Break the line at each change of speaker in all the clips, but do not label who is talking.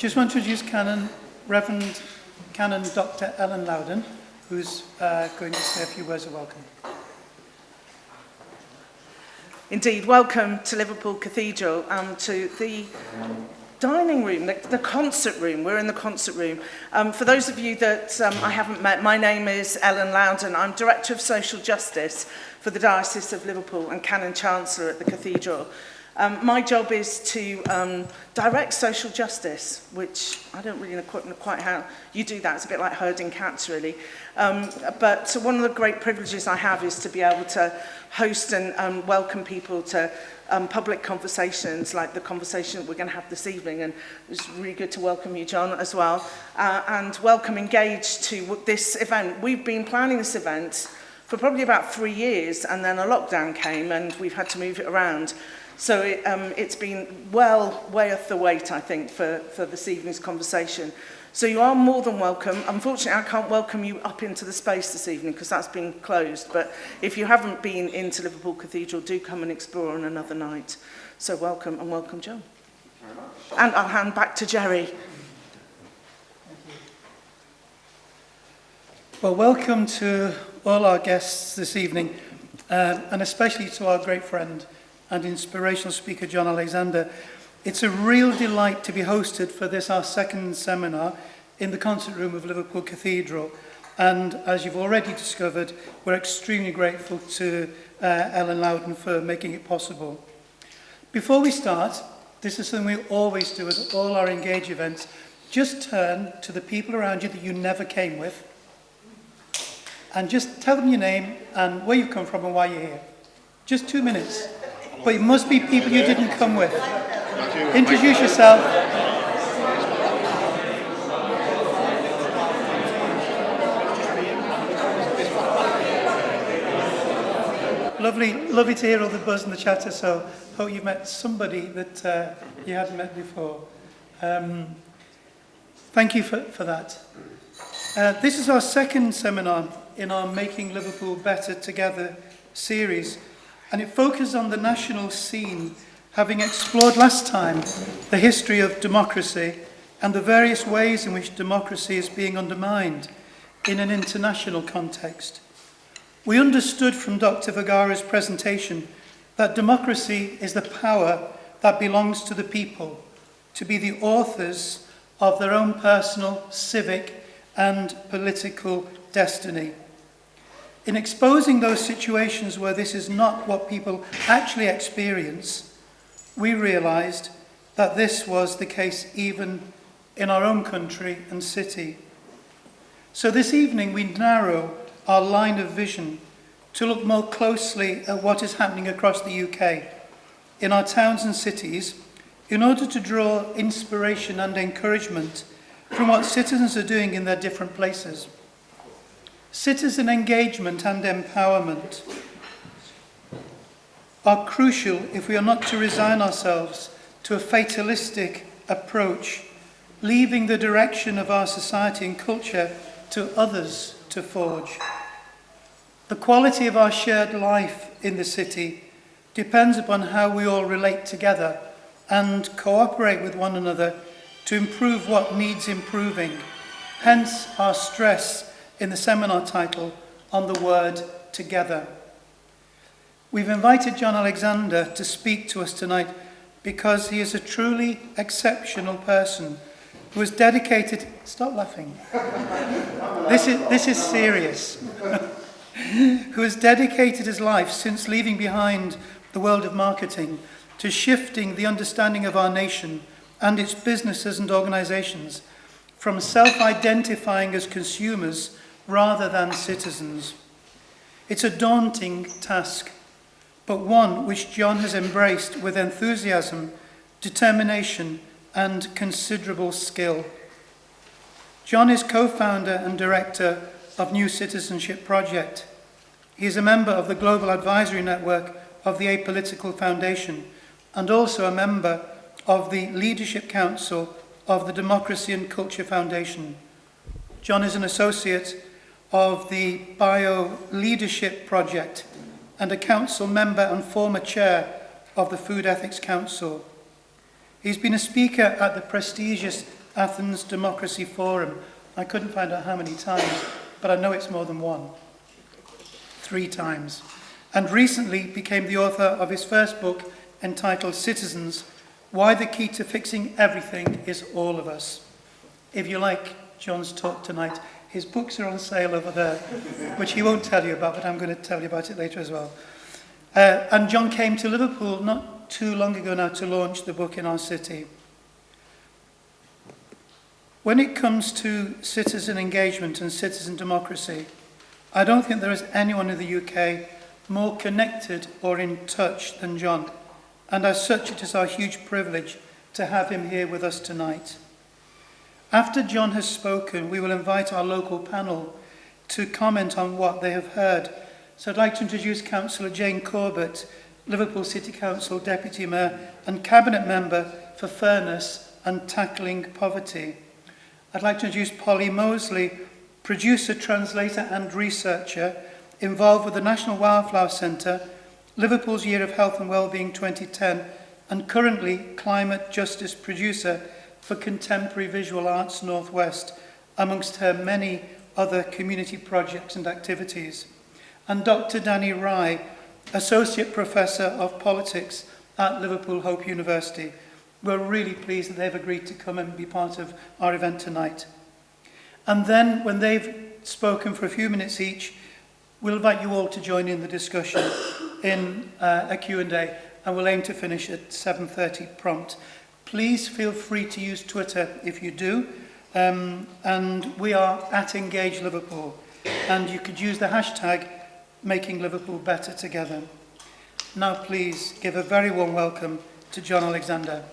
Just want to introduce Reverend Canon Dr. Ellen Loudon, who's going to say a few words of welcome.
Indeed, welcome to Liverpool Cathedral and to the dining room, the concert room. We're in the concert room. For those of you that I haven't met, my name is Ellen Loudon. I'm Director of Social Justice for the Diocese of Liverpool and Canon Chancellor at the Cathedral. My job is to direct social justice, which I don't really know quite how you do that. It's a bit like herding cats, really. But one of the great privileges I have is to be able to host and welcome people to public conversations like the conversation that we're going to have this evening. And it's really good to welcome you, Jon, as well. And welcome Engage to this event. We've been planning this event for probably about 3 years, and then a lockdown came and we've had to move it around. So it's been well worth the wait, I think, for this evening's conversation. So you are more than welcome. Unfortunately, I can't welcome you up into the space this evening because that's been closed. But if you haven't been into Liverpool Cathedral, do come and explore on another night. So welcome, and welcome, Jon. Very much. And I'll hand back to Jerry.
Well, welcome to all our guests this evening, and especially to our great friend and inspirational speaker, Jon Alexander. It's a real delight to be hosted for this, our second seminar, in the concert room of Liverpool Cathedral. And as you've already discovered, we're extremely grateful to Ellen Loudon for making it possible. Before we start, this is something we always do at all our Engage events. Just turn to the people around you that you never came with, and just tell them your name and where you've come from and why you're here. Just 2 minutes. But it must be people you didn't come with. Introduce yourself. Lovely to hear all the buzz and the chatter, so hope you've met somebody that you hadn't met before. Thank you for that. This is our second seminar in our Making Liverpool Better Together series, and it focuses on the national scene, having explored last time the history of democracy and the various ways in which democracy is being undermined in an international context. We understood from Dr. Vergara's presentation that democracy is the power that belongs to the people, to be the authors of their own personal, civic and political destiny. In exposing those situations where this is not what people actually experience, we realized that this was the case even in our own country and city. So this evening we narrow our line of vision to look more closely at what is happening across the UK, in our towns and cities, in order to draw inspiration and encouragement from what citizens are doing in their different places. Citizen engagement and empowerment are crucial if we are not to resign ourselves to a fatalistic approach, leaving the direction of our society and culture to others to forge. The quality of our shared life in the city depends upon how we all relate together and cooperate with one another to improve what needs improving. Hence our stress in the seminar title on the word together. We've invited Jon Alexander to speak to us tonight because he is a truly exceptional person who has dedicated, stop laughing, this is serious, who has dedicated his life since leaving behind the world of marketing to shifting the understanding of our nation and its businesses and organizations from self-identifying as consumers rather than citizens. It's a daunting task, but one which Jon has embraced with enthusiasm, determination, and considerable skill. Jon is co-founder and director of New Citizenship Project. He is a member of the Global Advisory Network of the Apolitical Foundation and also a member of the Leadership Council of the Democracy and Culture Foundation. Jon is an associate of the Bio Leadership Project and a council member and former chair of the Food Ethics Council. He's been a speaker at the prestigious Athens Democracy Forum. I couldn't find out how many times, but I know it's more than one. 3 times. And recently became the author of his first book entitled Citizens, Why the Key to Fixing Everything is All of Us. If you like Jon's talk tonight, his books are on sale over there, which he won't tell you about, but I'm going to tell you about it later as well. And Jon came to Liverpool not too long ago now to launch the book in our city. When it comes to citizen engagement and citizen democracy, I don't think there is anyone in the UK more connected or in touch than Jon, and as such it is our huge privilege to have him here with us tonight. After Jon has spoken, we will invite our local panel to comment on what they have heard. So I'd like to introduce Councillor Jane Corbett, Liverpool City Council Deputy Mayor and Cabinet Member for Fairness and Tackling Poverty. I'd like to introduce Polly Mosley, producer, translator and researcher involved with the National Wildflower Centre, Liverpool's Year of Health and Wellbeing 2010, and currently climate justice producer for Contemporary Visual Arts Northwest, amongst her many other community projects and activities. And Dr. Danny Rye, Associate Professor of Politics at Liverpool Hope University. We're really pleased that they've agreed to come and be part of our event tonight. And then, when they've spoken for a few minutes each, we'll invite you all to join in the discussion in a Q&A, and we'll aim to finish at 7:30 prompt. Please feel free to use Twitter if you do, and we are at Engage Liverpool, and you could use the hashtag Making Liverpool Better Together. Now please give a very warm welcome to Jon Alexander.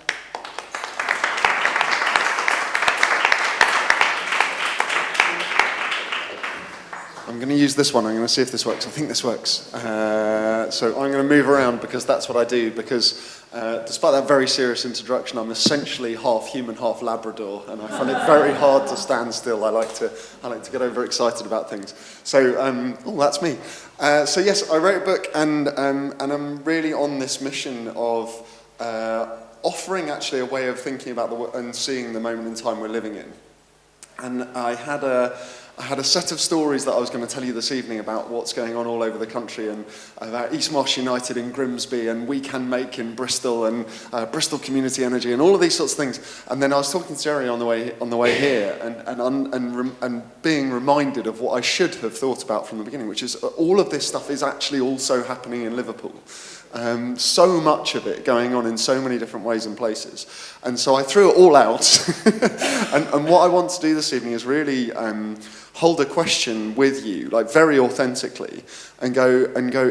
I'm going to use this one. I'm going to see if this works. I think this works. So I'm going to move around because that's what I do. Because despite that very serious introduction, I'm essentially half human, half Labrador, and I find it very hard to stand still. I like to get overexcited about things. So that's me. So yes, I wrote a book, and I'm really on this mission of offering actually a way of thinking about and seeing the moment in time we're living in. And I had a set of stories that I was going to tell you this evening about what's going on all over the country, and about East Marsh United in Grimsby and We Can Make in Bristol, and Bristol Community Energy, and all of these sorts of things. And then I was talking to Jerry on the way here, and being reminded of what I should have thought about from the beginning, which is all of this stuff is actually also happening in Liverpool. So much of it going on in so many different ways and places. And so I threw it all out. and what I want to do this evening is really hold a question with you, like very authentically, and go,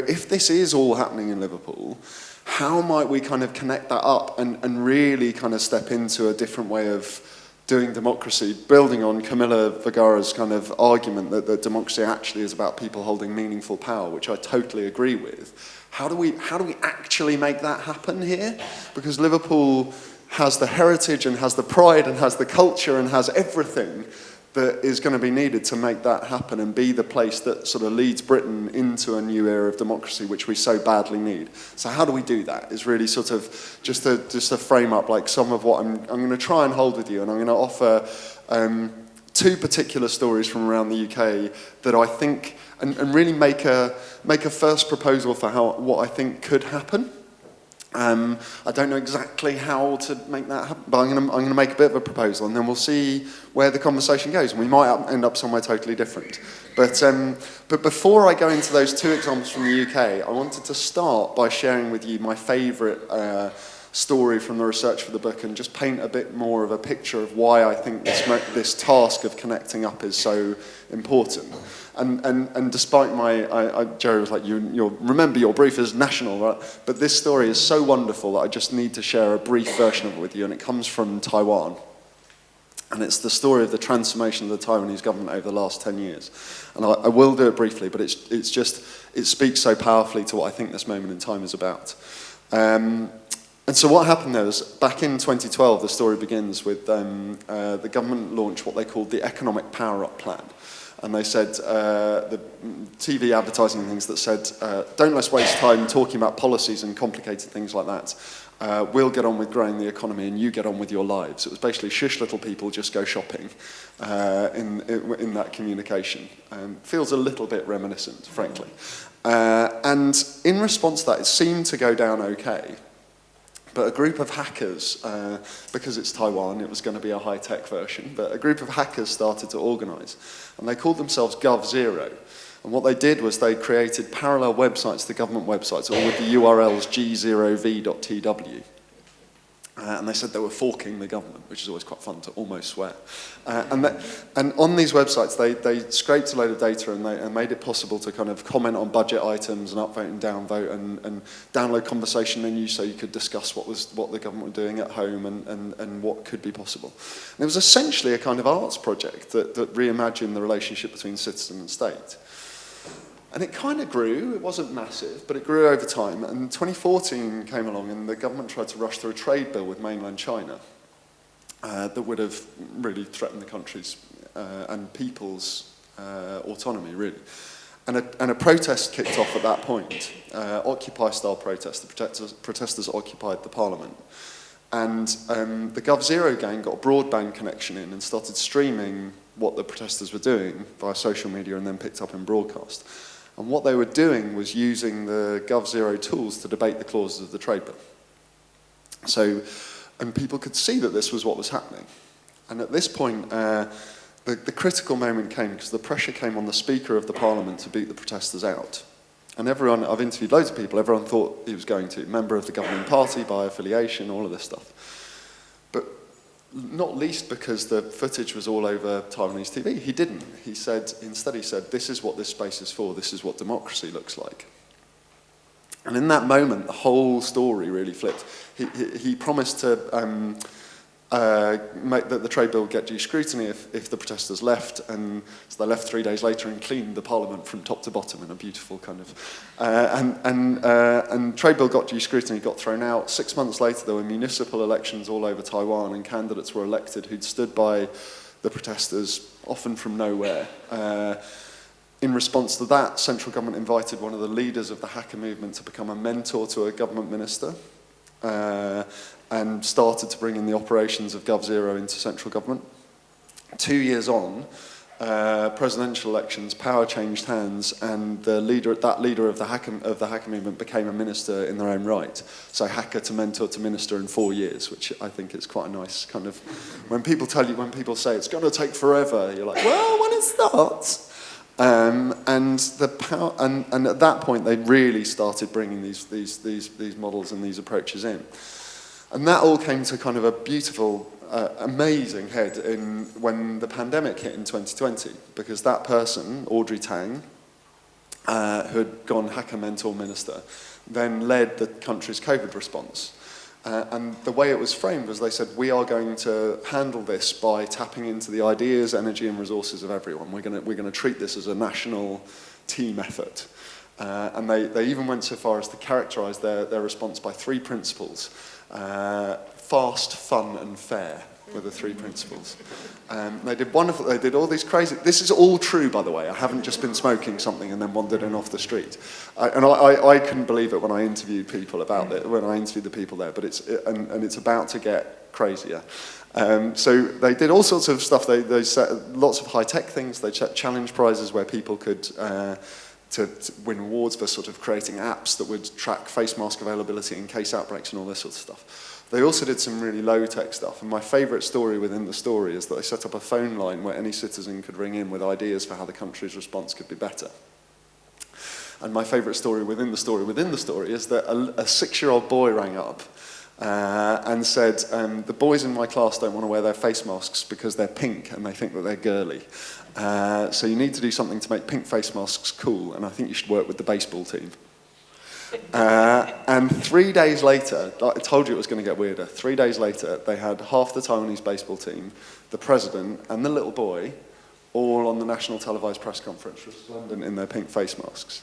if this is all happening in Liverpool, how might we kind of connect that up and really kind of step into a different way of doing democracy, building on Camilla Vergara's kind of argument that democracy actually is about people holding meaningful power, which I totally agree with. How do we actually make that happen here? Because Liverpool has the heritage and has the pride and has the culture and has everything that is going to be needed to make that happen and be the place that sort of leads Britain into a new era of democracy, which we so badly need. So how do we do that? Is really sort of just to frame up like some of what I'm going to try and hold with you, and I'm going to offer 2 particular stories from around the UK that I think and really make a first proposal for what I think could happen. I don't know exactly how to make that happen, but I'm going to make a bit of a proposal, and then we'll see where the conversation goes, and we might end up somewhere totally different. But before I go into those 2 examples from the UK, I wanted to start by sharing with you my favourite story from the research for the book, and just paint a bit more of a picture of why I think this task of connecting up is so important. And despite Jerry was like, you'll remember your brief is national, right? But this story is so wonderful that I just need to share a brief version of it with you, and it comes from Taiwan. And it's the story of the transformation of the Taiwanese government over the last 10 years. And I will do it briefly, but it speaks so powerfully to what I think this moment in time is about. And so what happened there was, back in 2012, the story begins with the government launched what they called the Economic Power-Up Plan. and they said, the TV advertising things that said, don't let's waste time talking about policies and complicated things like that. We'll get on with growing the economy and you get on with your lives. It was basically shush little people, just go shopping in that communication. Feels a little bit reminiscent, frankly. And in response to that, it seemed to go down okay. But a group of hackers, because it's Taiwan, it was going to be a high-tech version, but a group of hackers started to organise. And they called themselves GovZero. And what they did was they created parallel websites to government websites, all with the URLs g0v.tw. And they said they were forking the government, which is always quite fun to almost swear. And on these websites, they scraped a load of data and made it possible to kind of comment on budget items and upvote and downvote and download conversation menus so you could discuss what the government were doing at home and what could be possible. And it was essentially a kind of arts project that reimagined the relationship between citizen and state. And it kind of grew. It wasn't massive, but it grew over time. And 2014 came along and the government tried to rush through a trade bill with mainland China that would have really threatened the country's and people's autonomy, really. And a protest kicked off at that point, Occupy-style protest. The protesters occupied the parliament. And the GovZero gang got a broadband connection in and started streaming what the protesters were doing via social media and then picked up in broadcast. And what they were doing was using the GovZero tools to debate the clauses of the trade bill. So, and people could see that this was what was happening. And at this point, the critical moment came because the pressure came on the Speaker of the Parliament to beat the protesters out. And everyone, I've interviewed loads of people, everyone thought he was going to. Member of the governing party, by affiliation, all of this stuff. But not least because the footage was all over Taiwanese TV. He didn't. Instead he said, this is what this space is for, this is what democracy looks like. And in that moment, the whole story really flipped. He promised to make that the trade bill would get due scrutiny if the protesters left, and so they left 3 days later and cleaned the parliament from top to bottom in a beautiful kind of... and trade bill got due scrutiny, got thrown out. 6 months later, there were municipal elections all over Taiwan, and candidates were elected who'd stood by the protesters, often from nowhere. In response to that, central government invited one of the leaders of the hacker movement to become a mentor to a government minister. And started to bring in the operations of GovZero into central government. 2 years on, presidential elections, power changed hands, and that leader of the hacker movement became a minister in their own right. So hacker to mentor to minister in 4 years, which I think is quite a nice kind of. When people say it's going to take forever, you're like, well, when it starts. And at that point, they really started bringing these models and these approaches in. And that all came to kind of a beautiful, amazing head when the pandemic hit in 2020, because that person, Audrey Tang, who had gone hacker mentor minister, then led the country's COVID response. And the way it was framed was they said, we are going to handle this by tapping into the ideas, energy and resources of everyone. We're going to treat this as a national team effort. And they even went so far as to characterize their response by 3 principles. Fast, fun, and fair were the 3 principles. They did all these crazy... This is all true, by the way. I haven't just been smoking something and then wandered in off the street. I couldn't believe it when I interviewed people about it, when I interviewed the people there, but it's about to get crazier. So they did all sorts of stuff. They set lots of high-tech things. They set challenge prizes where people could... to win awards for sort of creating apps that would track face mask availability in case outbreaks and all this sort of stuff. They also did some really low-tech stuff, and my favourite story within the story is that they set up a phone line where any citizen could ring in with ideas for how the country's response could be better. And my favourite story within the story is that a 6-year-old boy rang up and said, the boys in my class don't want to wear their face masks because they're pink and they think that they're girly. So you need to do something to make pink face masks cool, and I think you should work with the baseball team. And 3 days later, I told you it was going to get weirder, 3 days later, they had half the Taiwanese baseball team, the president, and the little boy, all on the national televised press conference resplendent in their pink face masks.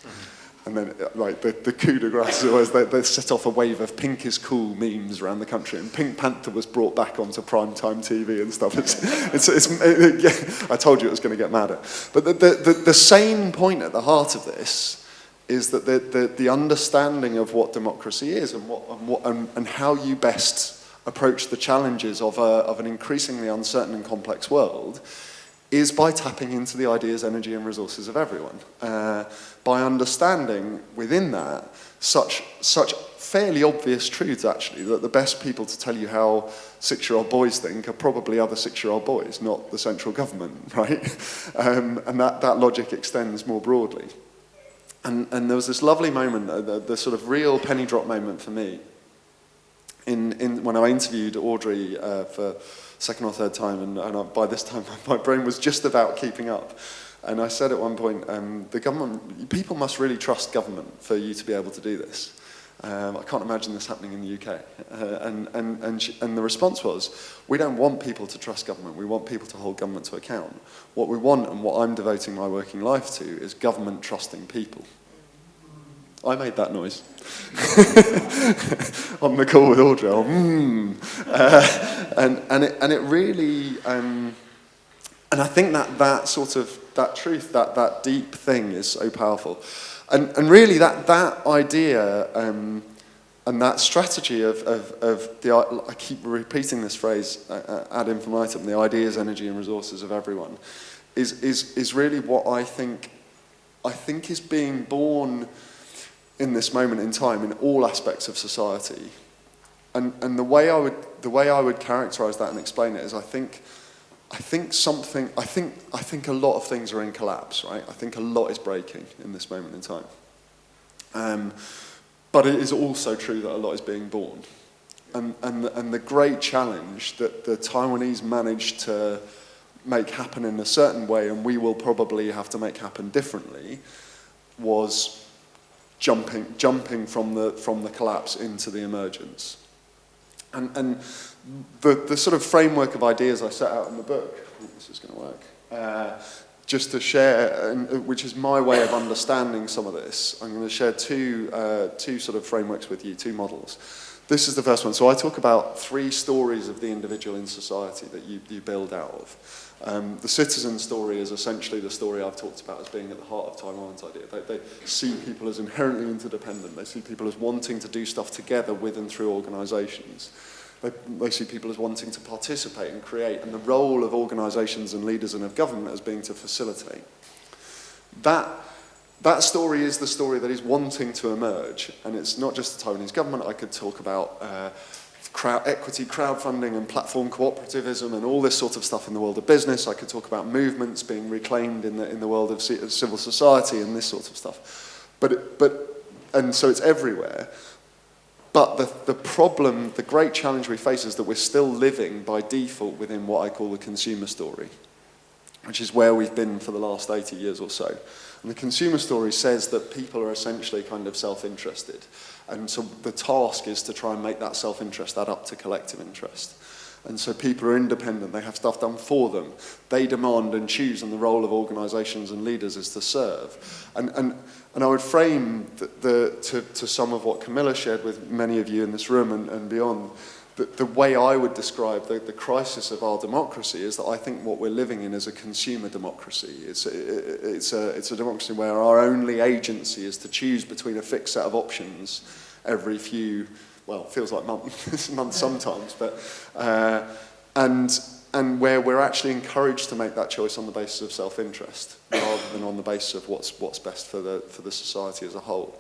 And then, like, the coup de grace is always, they set off a wave of pink is cool memes around the country, and Pink Panther was brought back onto primetime TV and stuff. Yeah, I told you it was going to get madder. But the same point at the heart of this is that the understanding of what democracy is and how you best approach the challenges of an increasingly uncertain and complex world is by tapping into the ideas, energy and resources of everyone. By understanding within that such fairly obvious truths, actually, that the best people to tell you how 6-year-old boys think are probably other 6-year-old boys, not the central government, right? And that logic extends more broadly. And there was this lovely moment, the sort of real penny drop moment for me, when I interviewed Audrey for second or third time, and by this time my brain was just about keeping up. And I said at one point, people must really trust government for you to be able to do this. I can't imagine this happening in the UK. And the response was, we don't want people to trust government, we want people to hold government to account. What we want, and what I'm devoting my working life to, is government trusting people. I made that noise on the call with Audrey. And it really, and I think that sort of, that truth, that deep thing is so powerful. And really that idea and that strategy of I keep repeating this phrase ad infinitum, the ideas, energy and resources of everyone, is really what I think is being born in this moment in time in all aspects of society. And the way I would characterize that and explain it is I think a lot of things are in collapse, right? I think a lot is breaking in this moment in time. But it is also true that a lot is being born. And the great challenge that the Taiwanese managed to make happen in a certain way, and we will probably have to make happen differently, was jumping from the collapse into the emergence. And the sort of framework of ideas I set out in the book, I think this is going to work, just to share, which is my way of understanding some of this. I'm going to share two sort of frameworks with you, two models. This is the first one. So I talk about 3 stories of the individual in society that you build out of. The citizen story is essentially the story I've talked about as being at the heart of Taiwan's idea. They see people as inherently interdependent. They see people as wanting to do stuff together with and through organisations. They see people as wanting to participate and create, and the role of organisations and leaders and of government as being to facilitate. That story is the story that is wanting to emerge, and it's not just the Taiwanese government. I could talk about equity crowdfunding and platform cooperativism and all this sort of stuff in the world of business. I could talk about movements being reclaimed in the world of civil society and this sort of stuff. And so it's everywhere. But the problem, the great challenge we face is that we're still living by default within what I call the consumer story, which is where we've been for the last 80 years or so. And the consumer story says that people are essentially kind of self-interested. And so the task is to try and make that self-interest add up to collective interest. And so people are independent, they have stuff done for them. They demand and choose, and the role of organisations and leaders is to serve. And I would frame to some of what Camilla shared with many of you in this room and beyond, the way I would describe the crisis of our democracy is that I think what we're living in is a consumer democracy. It's a democracy where our only agency is to choose between a fixed set of options every few, well, it feels like months sometimes, but and where we're actually encouraged to make that choice on the basis of self-interest rather than on the basis of what's best for the society as a whole.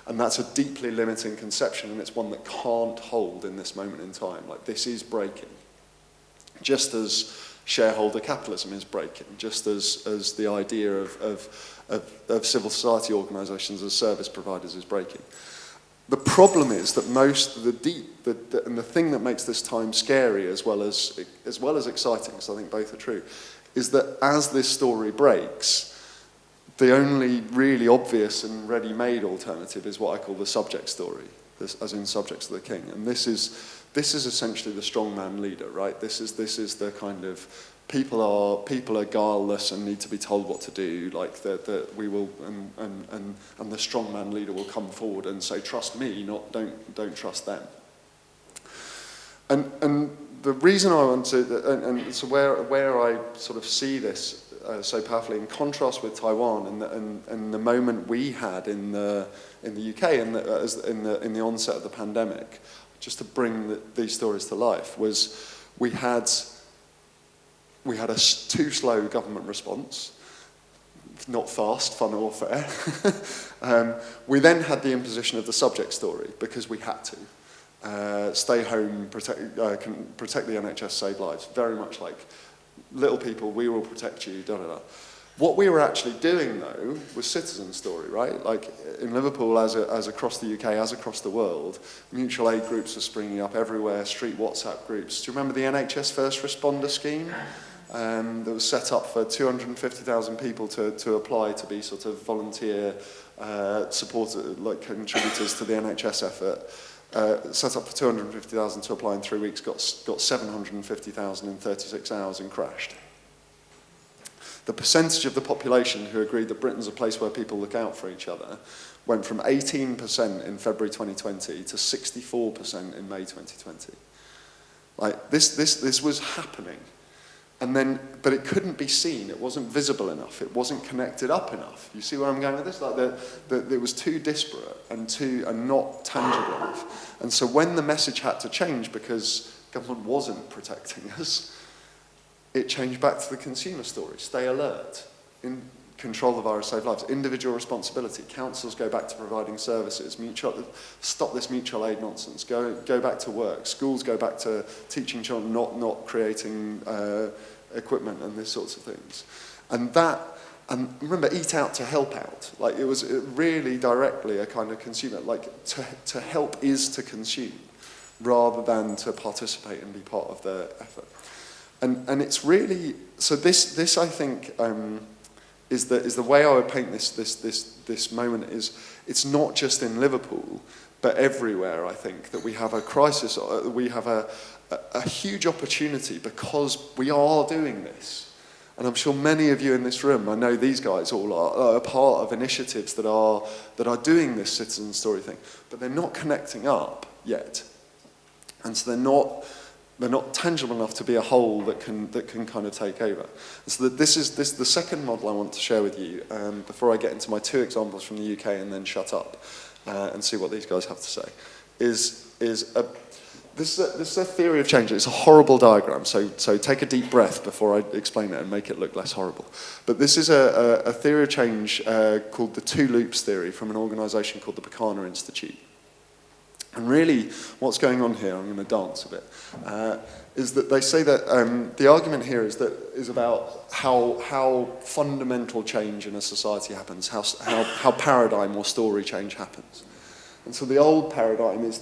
And that's a deeply limiting conception, and it's one that can't hold in this moment in time. Like, this is breaking. Just as shareholder capitalism is breaking, just as the idea of civil society organisations as service providers is breaking. The problem is that and the thing that makes this time scary as well as exciting, because I think both are true, is that as this story breaks, the only really obvious and ready-made alternative is what I call the subject story, as in subjects of the king. And this is essentially the strongman leader, right? This is the kind of people are guileless and need to be told what to do, like that we will, and the strongman leader will come forward and say, trust me, not don't trust them. And the reason I want to, and so where I sort of see this so powerfully in contrast with Taiwan and the moment we had in the UK in the onset of the pandemic, just to bring these stories to life, was we had a too slow government response, not fast, fun or fair. We then had the imposition of the subject story because we had to. Stay home, protect the NHS, save lives. Very much like little people, we will protect you, da da da. What we were actually doing, though, was citizen story, right? Like in Liverpool, as across the UK, as across the world, mutual aid groups are springing up everywhere, street WhatsApp groups. Do you remember the NHS First Responder Scheme? That was set up for 250,000 people to apply to be sort of volunteer supporters, like contributors to the NHS effort. Set up for 250,000 to apply in 3 weeks, got 750,000 in 36 hours and crashed. The percentage of the population who agreed that Britain's a place where people look out for each other went from 18% in February 2020 to 64% in May 2020. Like this was happening. And then, but it couldn't be seen. It wasn't visible enough. It wasn't connected up enough. You see where I'm going with this? Like it was too disparate and not tangible enough. And so when the message had to change because government wasn't protecting us, it changed back to the consumer story. Stay alert. In control the virus, save lives. Individual responsibility. Councils go back to providing services. Stop this mutual aid nonsense. Go back to work. Schools go back to teaching children, not creating equipment and these sorts of things. And remember, eat out to help out. Like it was really directly a kind of consumer. Like to help is to consume, rather than to participate and be part of the effort. And it's really so. This I think is the way I would paint this moment. Is it's not just in Liverpool, but everywhere. I think that we have a crisis. We have a huge opportunity because we are doing this. And I'm sure many of you in this room, I know these guys all are part of initiatives that are doing this citizen story thing, but they're not connecting up yet, and so they're not tangible enough to be a whole that can kind of take over. And so this is the second model I want to share with you before I get into my two examples from the UK and then shut up and see what these guys have to say. This is a theory of change. It's a horrible diagram, so take a deep breath before I explain it and make it look less horrible. But this is a theory of change called the two loops theory from an organisation called the Pekana Institute. And really, what's going on here, I'm going to dance a bit, is that they say that the argument here is about how fundamental change in a society happens, how paradigm or story change happens. And so the old paradigm is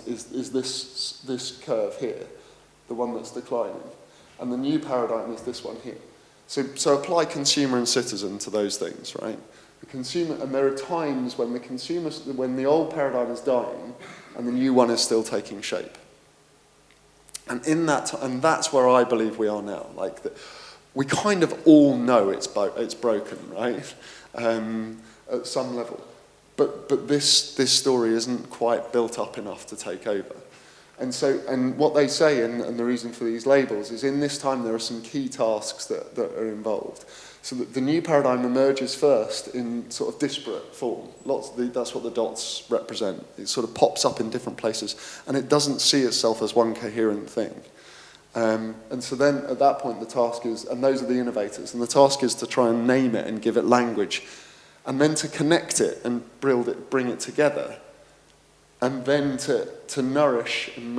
this curve here, the one that's declining. And the new paradigm is this one here. So apply consumer and citizen to those things, right? The consumer, and there are times when when the old paradigm is dying and the new one is still taking shape. And and that's where I believe we are now. Like we kind of all know it's broken, right? At some level. But this story isn't quite built up enough to take over. And what they say, and the reason for these labels, is in this time there are some key tasks that are involved. So that the new paradigm emerges first in sort of disparate form. That's what the dots represent. It sort of pops up in different places, and it doesn't see itself as one coherent thing. And so then at that point the task is, and those are the innovators, and the task is to try and name it and give it language, and then to connect it and bring it together, and then to nourish and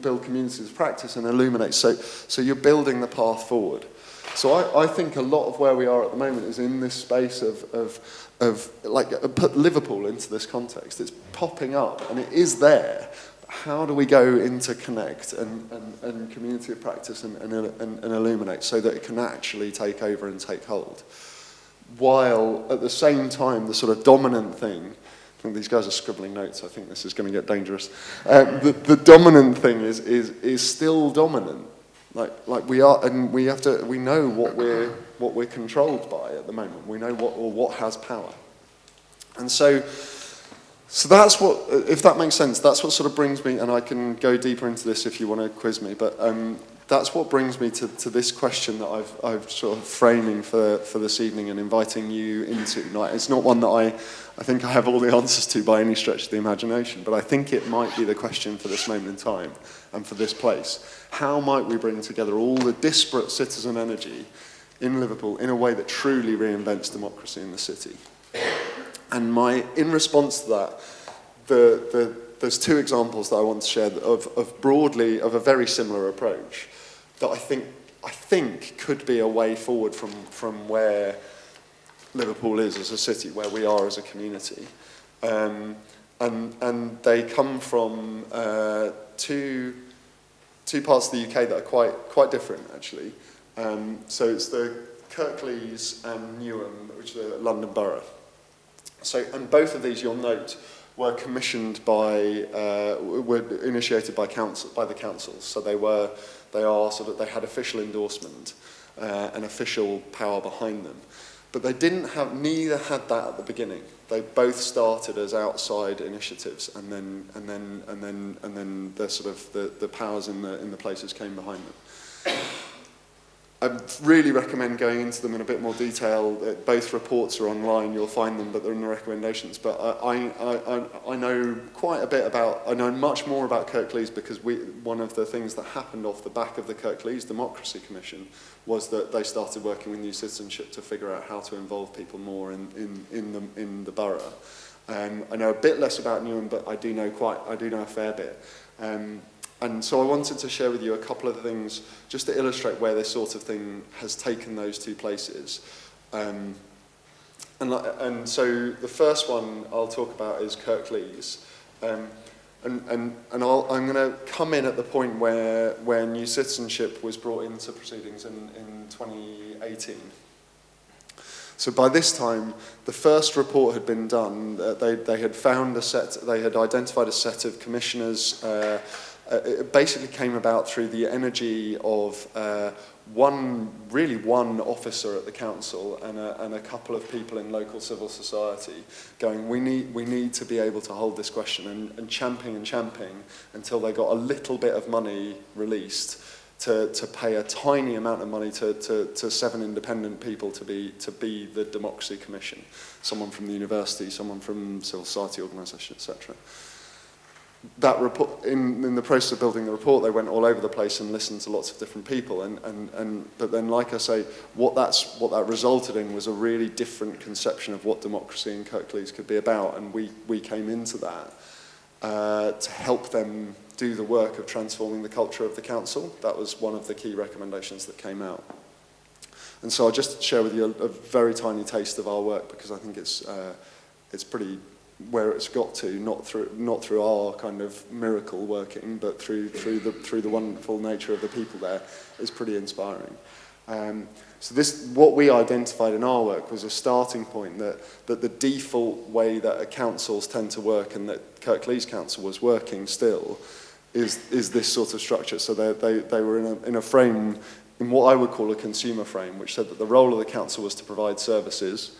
build communities of practice and illuminate. So you're building the path forward. So I think a lot of where we are at the moment is in this space of put Liverpool into this context. It's popping up and it is there. How do we go into connect and community of practice and illuminate so that it can actually take over and take hold? While at the same time, the sort of dominant thing, I think these guys are scribbling notes, I think this is going to get dangerous. The dominant thing is still dominant, Like we are, and we know what we're controlled by at the moment. We know what has power. And so that's what, if that makes sense, that's what sort of brings me, and I can go deeper into this if you want to quiz me, but that's what brings me to this question that I've sort of framing for this evening and inviting you into. Like, it's not one that I think I have all the answers to by any stretch of the imagination, but I think it might be the question for this moment in time and for this place. How might we bring together all the disparate citizen energy in Liverpool in a way that truly reinvents democracy in the city? And in response to that, there's two examples that I want to share of broadly of a very similar approach that I think could be a way forward from where Liverpool is as a city, where we are as a community, and they come from two parts of the UK that are quite different actually. So it's the Kirklees and Newham, which is the London Borough. So, and both of these, you'll note, were commissioned were initiated by the councils. So they had official endorsement and official power behind them. But neither had that at the beginning. They both started as outside initiatives, and then the sort of the powers in the places came behind them. I really recommend going into them in a bit more detail. Both reports are online, you'll find them, but they're in the recommendations. But I know quite a bit I know much more about Kirklees because one of the things that happened off the back of the Kirklees Democracy Commission was that they started working with New Citizenship to figure out how to involve people more in the borough. I know a bit less about Newham, but I do know a fair bit. And so I wanted to share with you a couple of things just to illustrate where this sort of thing has taken those two places. And so the first one I'll talk about is Kirklees. And I'm going to come in at the point where New Citizenship was brought into proceedings in 2018. So by this time, the first report had been done. They had identified a set of commissioners. It basically came about through the energy of one officer at the council and a couple of people in local civil society going, we need to be able to hold this question and champing until they got a little bit of money released to pay a tiny amount of money to 7 independent people to be the Democracy Commission, someone from the university, someone from civil society organisation, etc. That report, in the process of building the report, they went all over the place and listened to lots of different people, but then, like I say, what that resulted in was a really different conception of what democracy in Kirklees could be about, and we came into that to help them do the work of transforming the culture of the council. That was one of the key recommendations that came out. And so I'll just share with you a very tiny taste of our work because I think it's pretty where it's got to, not through our kind of miracle working, but through the wonderful nature of the people there, is pretty inspiring. So what we identified in our work was a starting point that the default way that councils tend to work, and that Kirklees Council was working still, is this sort of structure. So they were in a frame, in what I would call a consumer frame, which said that the role of the council was to provide services.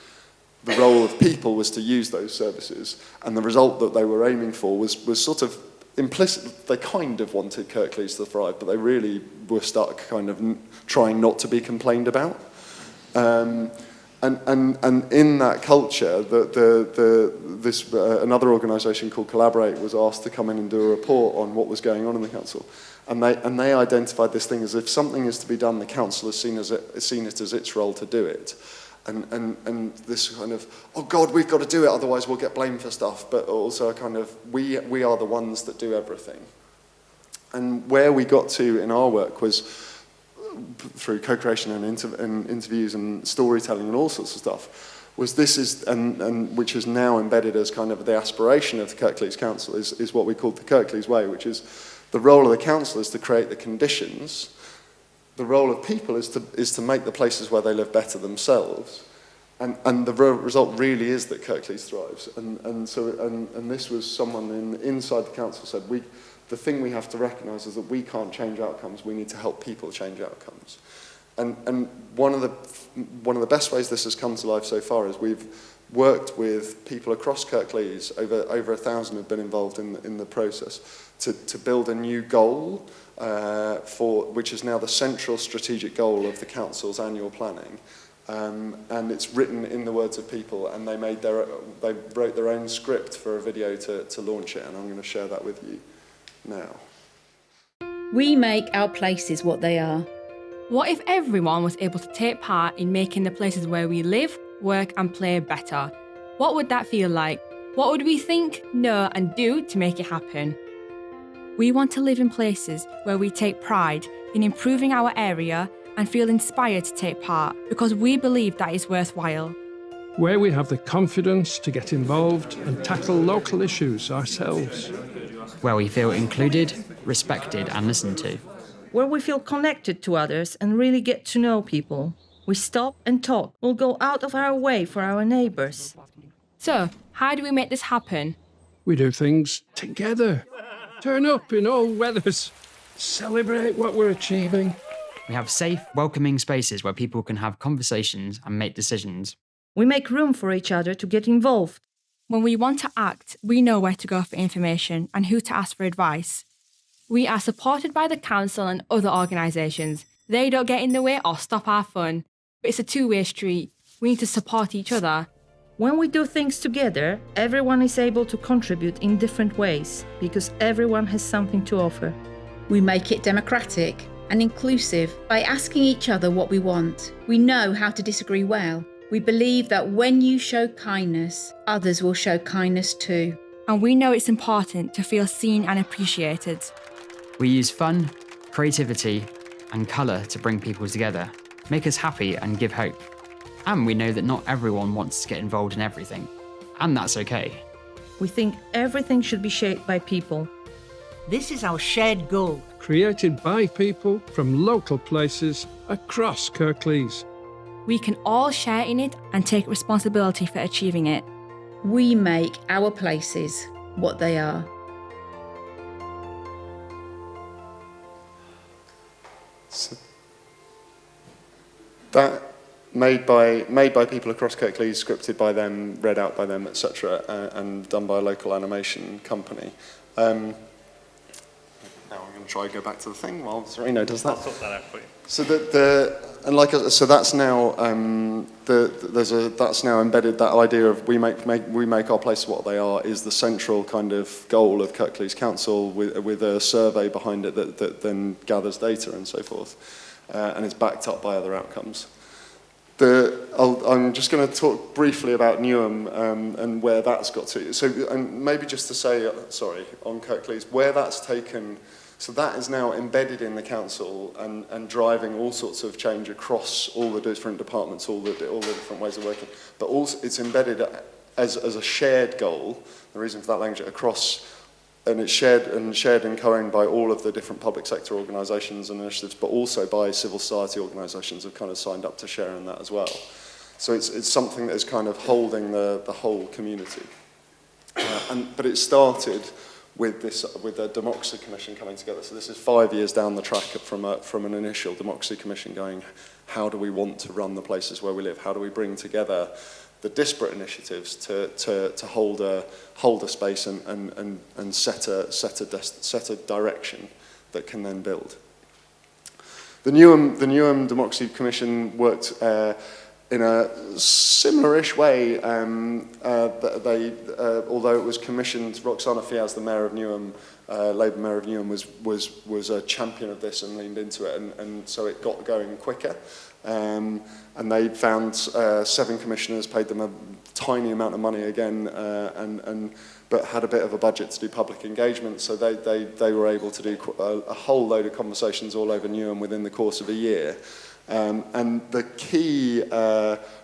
The role of people was to use those services, and the result that they were aiming for was sort of implicit. They kind of wanted Kirklees to thrive, but they really were stuck kind of trying not to be complained about. And in that culture, another organisation called Collaborate was asked to come in and do a report on what was going on in the council, and they identified this thing as if something is to be done, the council has seen it as its role to do it. And this kind of, oh God, we've got to do it, otherwise we'll get blamed for stuff, but also a kind of, we are the ones that do everything. And where we got to in our work was through co-creation and interviews and storytelling and all sorts of stuff, was which is now embedded as kind of the aspiration of the Kirklees Council, is what we call the Kirklees Way, which is the role of the council is to create the conditions. The role of people is to make the places where they live better themselves, and the result really is that Kirklees thrives. And this was someone inside the council said, the thing we have to recognise is that we can't change outcomes, we need to help people change outcomes. And one of the best ways this has come to life so far is we've worked with people across Kirklees, over 1,000 have been involved in the process, to build a new goal, which is now the central strategic goal of the council's annual planning. And it's written in the words of people, and they wrote their own script for a video to launch it, and I'm going to share that with you now.
We make our places what they are.
What if everyone was able to take part in making the places where we live, work and play better? What would that feel like? What would we think, know and do to make it happen? We want to live in places where we take pride in improving our area and feel inspired to take part because we believe that is worthwhile.
Where we have the confidence to get involved and tackle local issues ourselves.
Where we feel included, respected and listened to.
Where we feel connected to others and really get to know people. We stop and talk. We'll go out of our way for our neighbours.
So, how do we make this happen?
We do things together. Turn up in all weathers. Celebrate what we're achieving.
We have safe, welcoming spaces where people can have conversations and make decisions.
We make room for each other to get involved.
When we want to act, we know where to go for information and who to ask for advice. We are supported by the council and other organisations. They don't get in the way or stop our fun. But it's a two-way street. We need to support each other.
When we do things together, everyone is able to contribute in different ways because everyone has something to offer.
We make it democratic and inclusive by asking each other what we want. We know how to disagree well. We believe that when you show kindness, others will show kindness too.
And we know it's important to feel seen and appreciated.
We use fun, creativity and colour to bring people together, make us happy and give hope. And we know that not everyone wants to get involved in everything. And that's okay.
We think everything should be shaped by people.
This is our shared goal.
Created by people from local places across Kirklees.
We can all share in it and take responsibility for achieving it.
We make our places what they are.
So that made by people across Kirklees, scripted by them, read out by them, etc., and done by a local animation company. Now I'm going to try and go back to the thing while Sereno does that.
I'll sort that out for you.
So so that's now that's now embedded. That idea of we make our places what they are is the central kind of goal of Kirklees Council with a survey behind it that then gathers data and so forth, and it's backed up by other outcomes. I'm just going to talk briefly about Newham and where that's got to. So, and maybe just to say, on Kirklees, where that's taken. So that is now embedded in the council and driving all sorts of change across all the different departments, all the different ways of working. But also, it's embedded as a shared goal. The reason for that language across. And it's shared and co-owned by all of the different public sector organisations and initiatives, but also by civil society organisations have kind of signed up to share in that as well. So it's something that is kind of holding the whole community. But it started with the Democracy Commission coming together. So this is 5 years down the track from an initial Democracy Commission going, how do we want to run the places where we live? How do we bring together the disparate initiatives to hold a space and set a direction that can then build. The Newham Democracy Commission worked in a similar-ish way. Although it was commissioned, Roxana Fiaz, the mayor of Newham, Labour mayor of Newham, was a champion of this and leaned into it, and so it got going quicker. And they found 7 commissioners, paid them a tiny amount of money again, but had a bit of a budget to do public engagement, so they were able to do a whole load of conversations all over Newham within the course of a year. And the key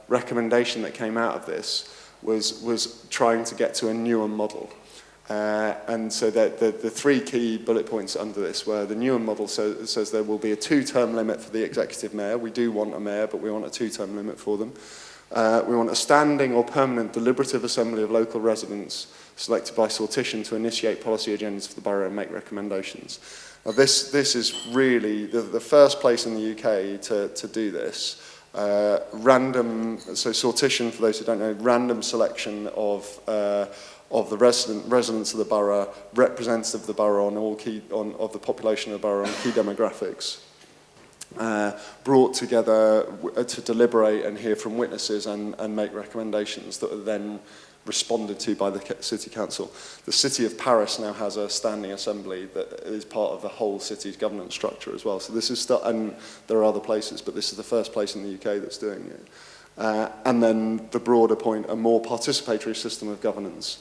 recommendation that came out of this was trying to get to a Newham model. And so the 3 key bullet points under this were the Newham model says there will be a 2-term limit for the executive mayor. We do want a mayor, but we want a 2-term limit for them. We want a standing or permanent deliberative assembly of local residents selected by sortition to initiate policy agendas for the borough and make recommendations. Now this is really the first place in the UK to do this. Random, so sortition, for those who don't know, random selection of the residents of the borough, representative of the borough of the population of the borough on key demographics, brought together to deliberate and hear from witnesses and make recommendations that are then responded to by the City Council. The City of Paris now has a standing assembly that is part of the whole city's governance structure as well. So this is and there are other places, but this is the first place in the UK that's doing it. And then the broader point, a more participatory system of governance.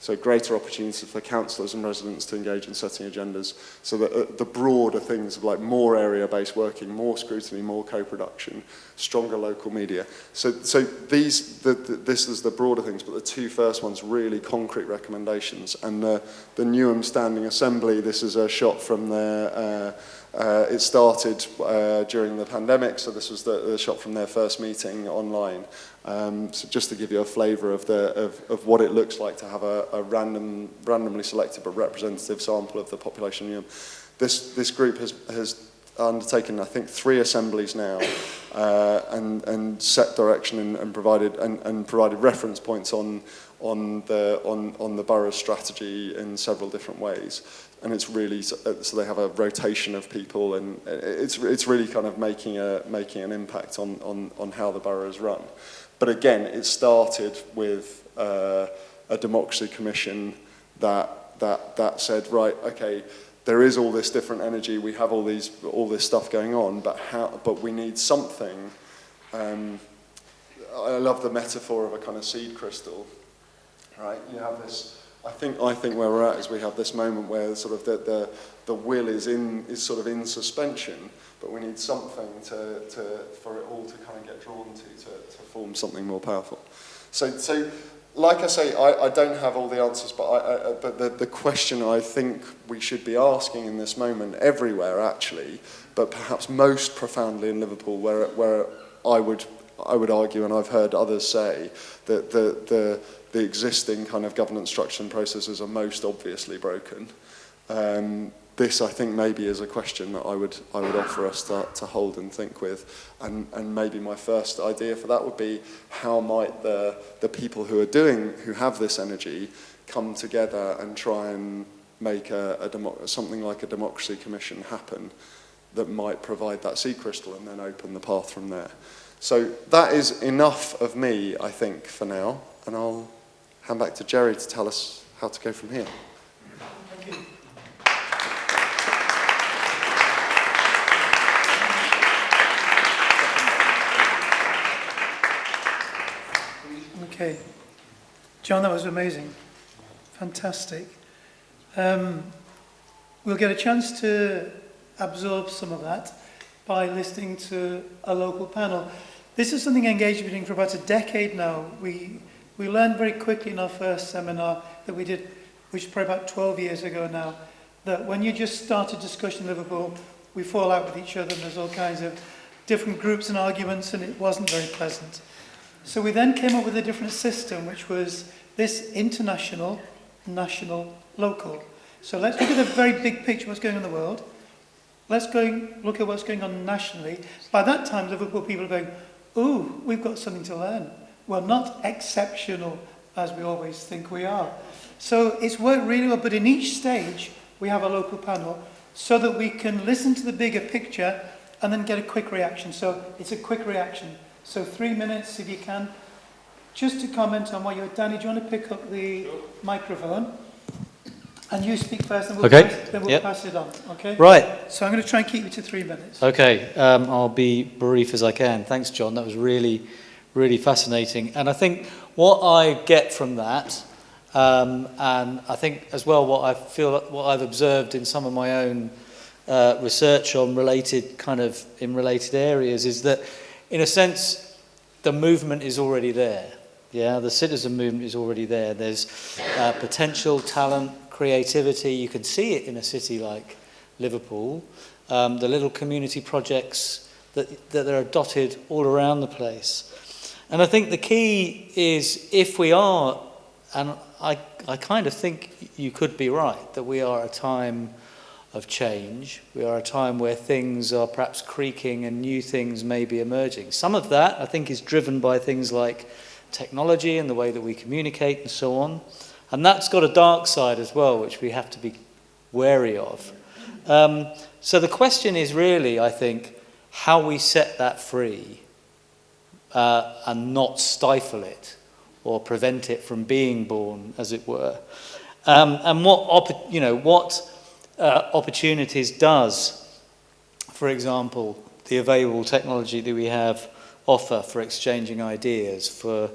So greater opportunities for councillors and residents to engage in setting agendas. So that the broader things of like more area-based working, more scrutiny, more co-production, stronger local media. So this is the broader things, but the two first ones really concrete recommendations. And the Newham Standing Assembly, this is a shot from their, it started during the pandemic, so this was the shot from their first meeting online. So just to give you a flavour of what it looks like to have a randomly selected but representative sample of the population of Newham. This group has undertaken, I think, 3 assemblies now, and set direction and provided reference points on the borough's strategy in several different ways. And it's really so they have a rotation of people, and it's really kind of making an impact on how the borough is run. But again, it started with a democracy commission that said, right, okay, there is all this different energy, we have all this stuff going on, but we need something. I love the metaphor of a kind of seed crystal, right? You have this. I think where we're at is we have this moment where sort of the will is sort of in suspension, but we need something for it all to kind of get drawn to form something more powerful. So like I say, I don't have all the answers, but the question I think we should be asking in this moment everywhere actually, but perhaps most profoundly in Liverpool, where I would argue, and I've heard others say, that the existing kind of governance structure and processes are most obviously broken. This, I think, maybe is a question that I would offer us to hold and think with, and maybe my first idea for that would be, how might the people who have this energy come together and try and make something like a democracy commission happen that might provide that seed crystal and then open the path from there. So that is enough of me, I think, for now, and I'll hand back to Jerry to tell us how to go from here.
Thank you. Okay. John, that was amazing. Fantastic. We'll get a chance to absorb some of that by listening to a local panel. This is something engaged in for about a decade now. We learned very quickly in our first seminar that we did, which is probably about 12 years ago now, that when you just start a discussion in Liverpool, we fall out with each other and there's all kinds of different groups and arguments, and it wasn't very pleasant. So we then came up with a different system, which was this international, national, local. So let's look at the very big picture, what's going on in the world. Let's look at what's going on nationally. By that time, Liverpool people are going, ooh, we've got something to learn. We're not exceptional as we always think we are. So it's worked really well, but in each stage, we have a local panel so that we can listen to the bigger picture and then get a quick reaction. So it's a quick reaction. So 3 minutes, if you can, just to comment on what you're... Danny, do you want to pick up the microphone? And you speak first, and we'll pass it on, okay?
Right.
So I'm going to try and keep you to 3 minutes.
Okay, I'll be brief as I can. Thanks, John. That was really, really fascinating. And I think what I get from that, and I think as well what I've observed in some of my own research on related areas, is that, in a sense, the movement is already there. Yeah, the citizen movement is already there. There's potential, talent, creativity. You can see it in a city like Liverpool. The little community projects that are dotted all around the place. And I think the key is, if we are, and I kind of think you could be right, that we are a time of change. We are a time where things are perhaps creaking and new things may be emerging. Some of that, I think, is driven by things like technology and the way that we communicate and so on. And that's got a dark side as well, which we have to be wary of. So the question is really, I think, how we set that free and not stifle it or prevent it from being born, as it were. And what opportunities does, for example, the available technology that we have offer for exchanging ideas, for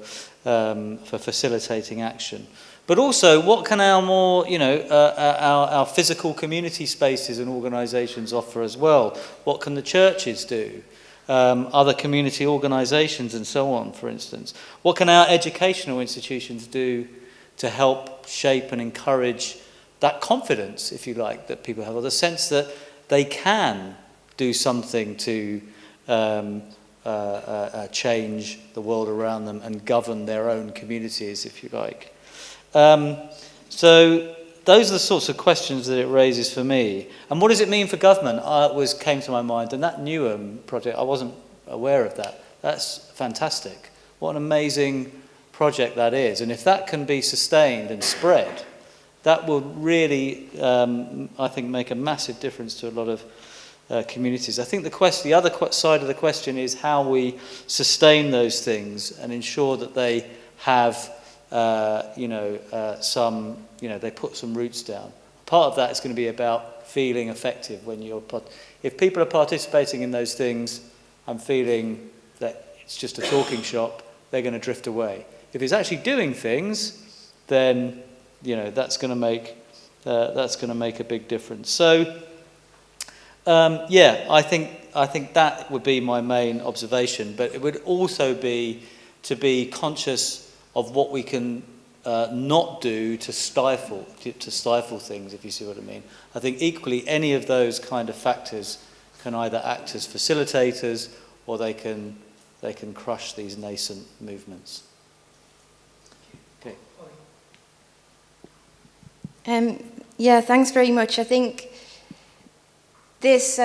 facilitating action. But also, what can our more, our physical community spaces and organisations offer as well? What can the churches do? Other community organisations and so on, for instance. What can our educational institutions do to help shape and encourage that confidence, if you like, that people have, or the sense that they can do something to change the world around them and govern their own communities, if you like. So those are the sorts of questions that it raises for me. And what does it mean for government? Came to my mind, and that Newham project, I wasn't aware of that. That's fantastic. What an amazing project that is. And if that can be sustained and spread, that will really, I think, make a massive difference to a lot of communities. I think the other side of the question is how we sustain those things and ensure that they have they put some roots down. Part of that is going to be about feeling effective if people are participating in those things and feeling that it's just a talking shop, they're going to drift away. If it's actually doing things, then that's going to make a big difference. So I think that would be my main observation, but it would also be to be conscious of what we can not do to stifle things, if you see what I mean. I think equally any of those kind of factors can either act as facilitators or they can crush these nascent movements. Okay.
Thanks very much. I think this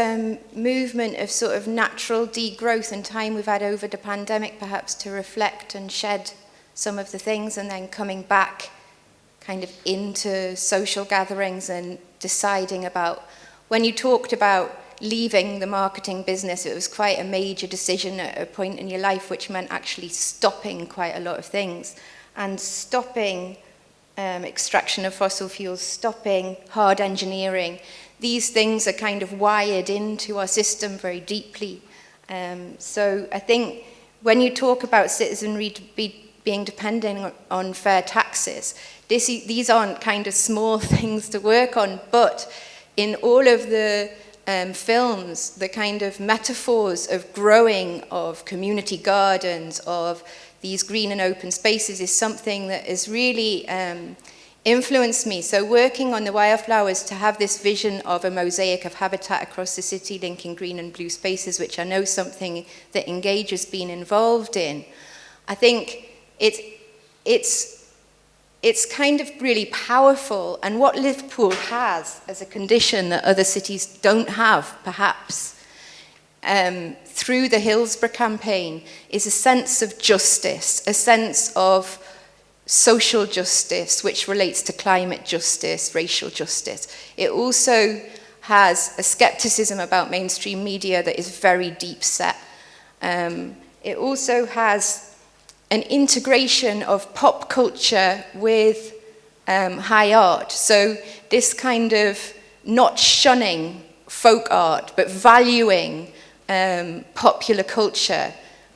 movement of sort of natural degrowth and time we've had over the pandemic, perhaps to reflect and shed some of the things, and then coming back kind of into social gatherings and deciding about, when you talked about leaving the marketing business, it was quite a major decision at a point in your life, which meant actually stopping quite a lot of things, and stopping extraction of fossil fuels, stopping hard engineering. These things are kind of wired into our system very deeply. So I think when you talk about citizenry being dependent on fair taxes, these aren't kind of small things to work on, but in all of the films, the kind of metaphors of growing, of community gardens, of these green and open spaces is something that has really influenced me. So working on the wildflowers, to have this vision of a mosaic of habitat across the city linking green and blue spaces, which I know something that Engage has been involved in, I think it's kind of really powerful, and what Liverpool has as a condition that other cities don't have, perhaps, through the Hillsborough campaign, is a sense of justice, a sense of social justice, which relates to climate justice, racial justice. It also has a skepticism about mainstream media that is very deep set. It also has an integration of pop culture with high art. So this kind of not shunning folk art, but valuing popular culture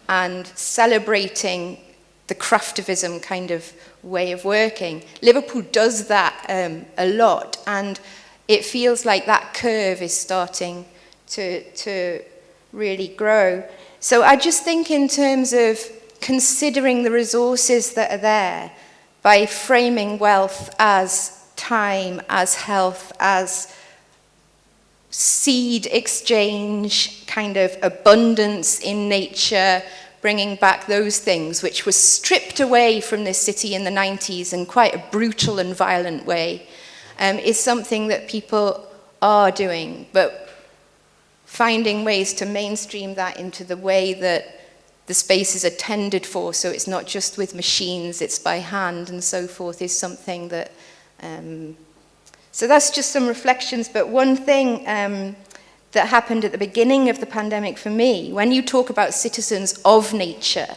and celebrating the craftivism kind of way of working. Liverpool does that a lot, and it feels like that curve is starting to really grow. So I just think in terms of considering the resources that are there by framing wealth as time, as health, as seed exchange, kind of abundance in nature, bringing back those things which were stripped away from this city in the 90s in quite a brutal and violent way, is something that people are doing, but finding ways to mainstream that into the way that the spaces are tended for, so it's not just with machines, it's by hand and so forth, is something that... so that's just some reflections, but one thing that happened at the beginning of the pandemic for me, when you talk about citizens of nature,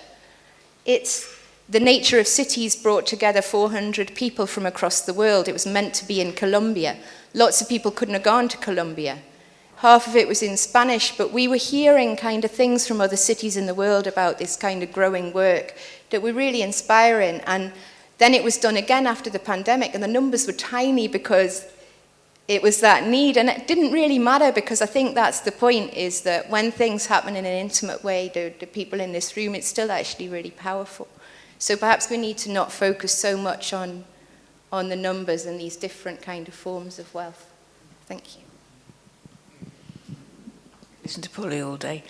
it's the nature of cities brought together 400 people from across the world. It was meant to be in Colombia. Lots of people couldn't have gone to Colombia. Half of it was in Spanish, but we were hearing kind of things from other cities in the world about this kind of growing work that were really inspiring. And then it was done again after the pandemic, and the numbers were tiny because it was that need. And it didn't really matter, because I think that's the point, is that when things happen in an intimate way, the people in this room, it's still actually really powerful. So perhaps we need to not focus so much on the numbers and these different kind of forms of wealth. Thank you.
Listen to Polly all day.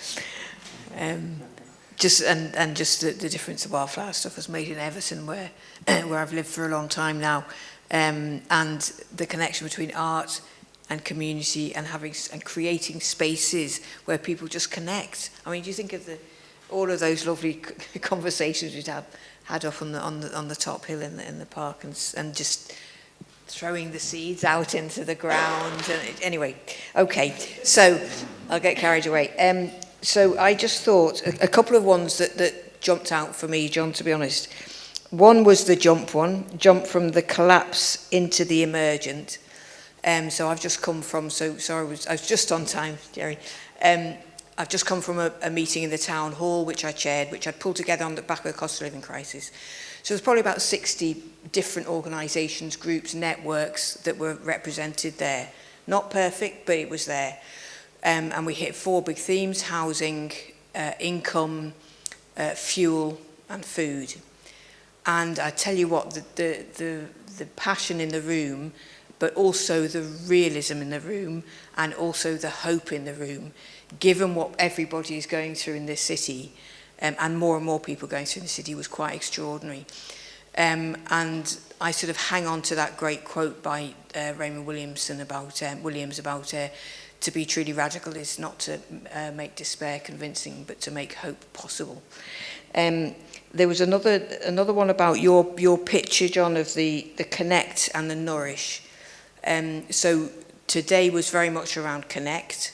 Just the difference the wildflower stuff has made in Everton, where I've lived for a long time now, and the connection between art and community and creating spaces where people just connect. I mean, do you think of all of those lovely conversations we'd had up on the top hill in the park, and just throwing the seeds out into the ground. Anyway, okay, so I'll get carried away. So I just thought a couple of ones that jumped out for me, John, to be honest. One was the jump from the collapse into the emergent. So I've just come from, I was just on time, Jerry. I've just come from a meeting in the town hall, which I chaired, which I'd pulled together on the back of the cost of living crisis. So there's probably about 60 different organisations, groups, networks that were represented there. Not perfect, but it was there. And we hit 4 big themes: housing, income, fuel and food. And I tell you what, the passion in the room, but also the realism in the room, and also the hope in the room, given what everybody is going through in this city, and more people going through in the city, was quite extraordinary. And I sort of hang on to that great quote by Raymond Williams about to be truly radical is not to make despair convincing, but to make hope possible. There was another one about your picture, John, of the connect and the nourish. So today was very much around connect,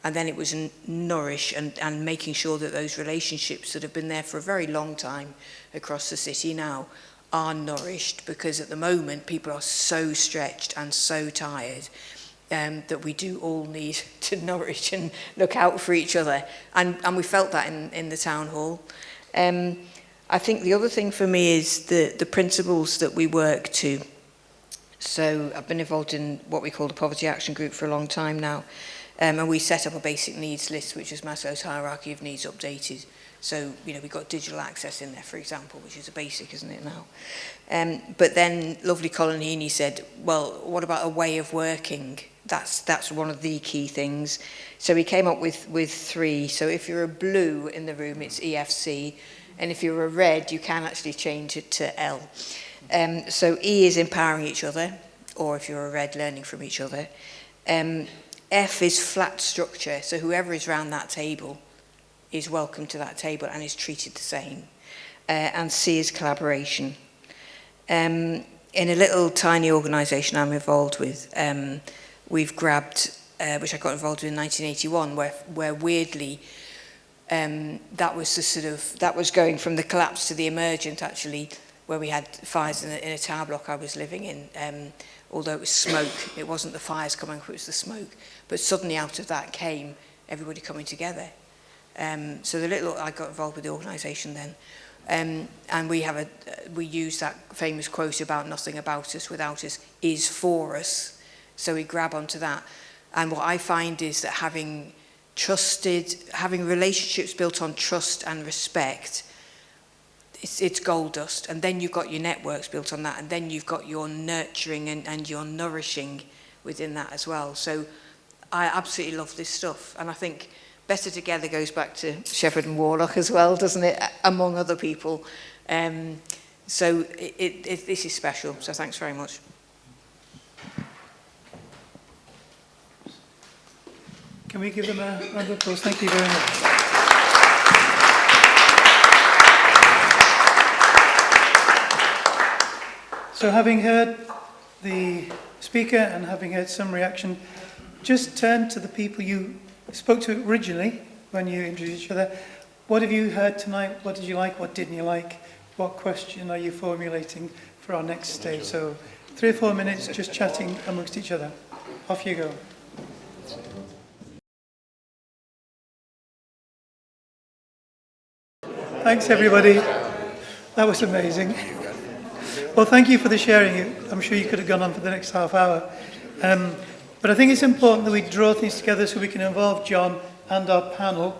and then it was nourish and making sure that those relationships that have been there for a very long time across the city now are nourished, because at the moment people are so stretched and so tired that we do all need to nourish and look out for each other. And we felt that in the town hall. I think the other thing for me is the principles that we work to. So I've been involved in what we call the Poverty Action Group for a long time now. And we set up a basic needs list, which is Maslow's hierarchy of needs updated. So, we've got digital access in there, for example, which is a basic, isn't it, now? But then lovely Colin Heaney said, well, what about a way of working? That's one of the key things. So he came up with 3. So if you're a blue in the room, it's EFC. And if you're a red, you can actually change it to L. So E is empowering each other, or if you're a red, learning from each other. F is flat structure, so whoever is around that table is welcome to that table and is treated the same. And C is collaboration. In a little tiny organisation I'm involved with, we've grabbed, which I got involved with in 1981, where weirdly, that was going from the collapse to the emergent, actually, where we had fires in a tower block I was living in. Although it was smoke, it wasn't the fires coming, it was the smoke. But suddenly out of that came everybody coming together. So I got involved with the organisation then. And we use that famous quote about nothing about us without us is for us. So we grab onto that. And what I find is that having relationships built on trust and respect, it's gold dust. And then you've got your networks built on that, and then you've got your nurturing and your nourishing within that as well. So I absolutely love this stuff, and I think Better Together goes back to Shepherd and Warlock as well, doesn't it? Among other people. So this is special, so thanks very much.
Can we give them a round of applause? Thank you very much. So having heard the speaker and having heard some reaction, just turn to the people you spoke to originally when you introduced each other. What have you heard tonight? What did you like? What didn't you like? What question are you formulating for our next stage? So 3 or 4 minutes just chatting amongst each other. Off you go. Thanks, everybody. That was amazing. Well, thank you for the sharing. I'm sure you could have gone on for the next half hour. But I think it's important that we draw things together so we can involve Jon and our panel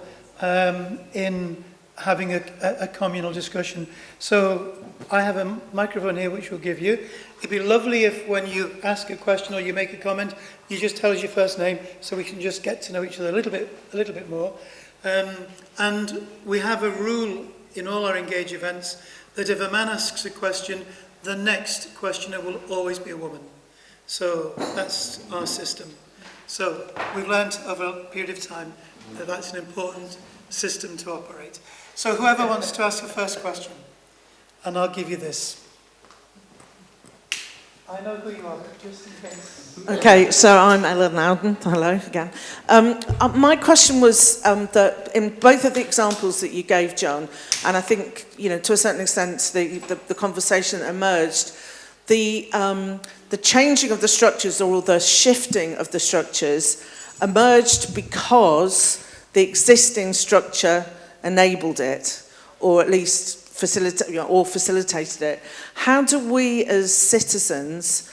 in having a communal discussion. So I have a microphone here which we'll give you. It'd be lovely if when you ask a question or you make a comment, you just tell us your first name so we can just get to know each other a little bit more. And we have a rule in all our Engage events that if a man asks a question, the next questioner will always be a woman. So that's our system. So we've learned over a period of time that that's an important system to operate. So whoever wants to ask the first question, and I'll give you this. I know who you are, but just in case.
Okay, so I'm Ellen Loudon. Hello again. My question was that in both of the examples that you gave, Jon, and I think, you know, to a certain extent, the conversation that emerged, the changing of the structures or the shifting of the structures emerged because the existing structure enabled it, or at least facilitated it. How do we as citizens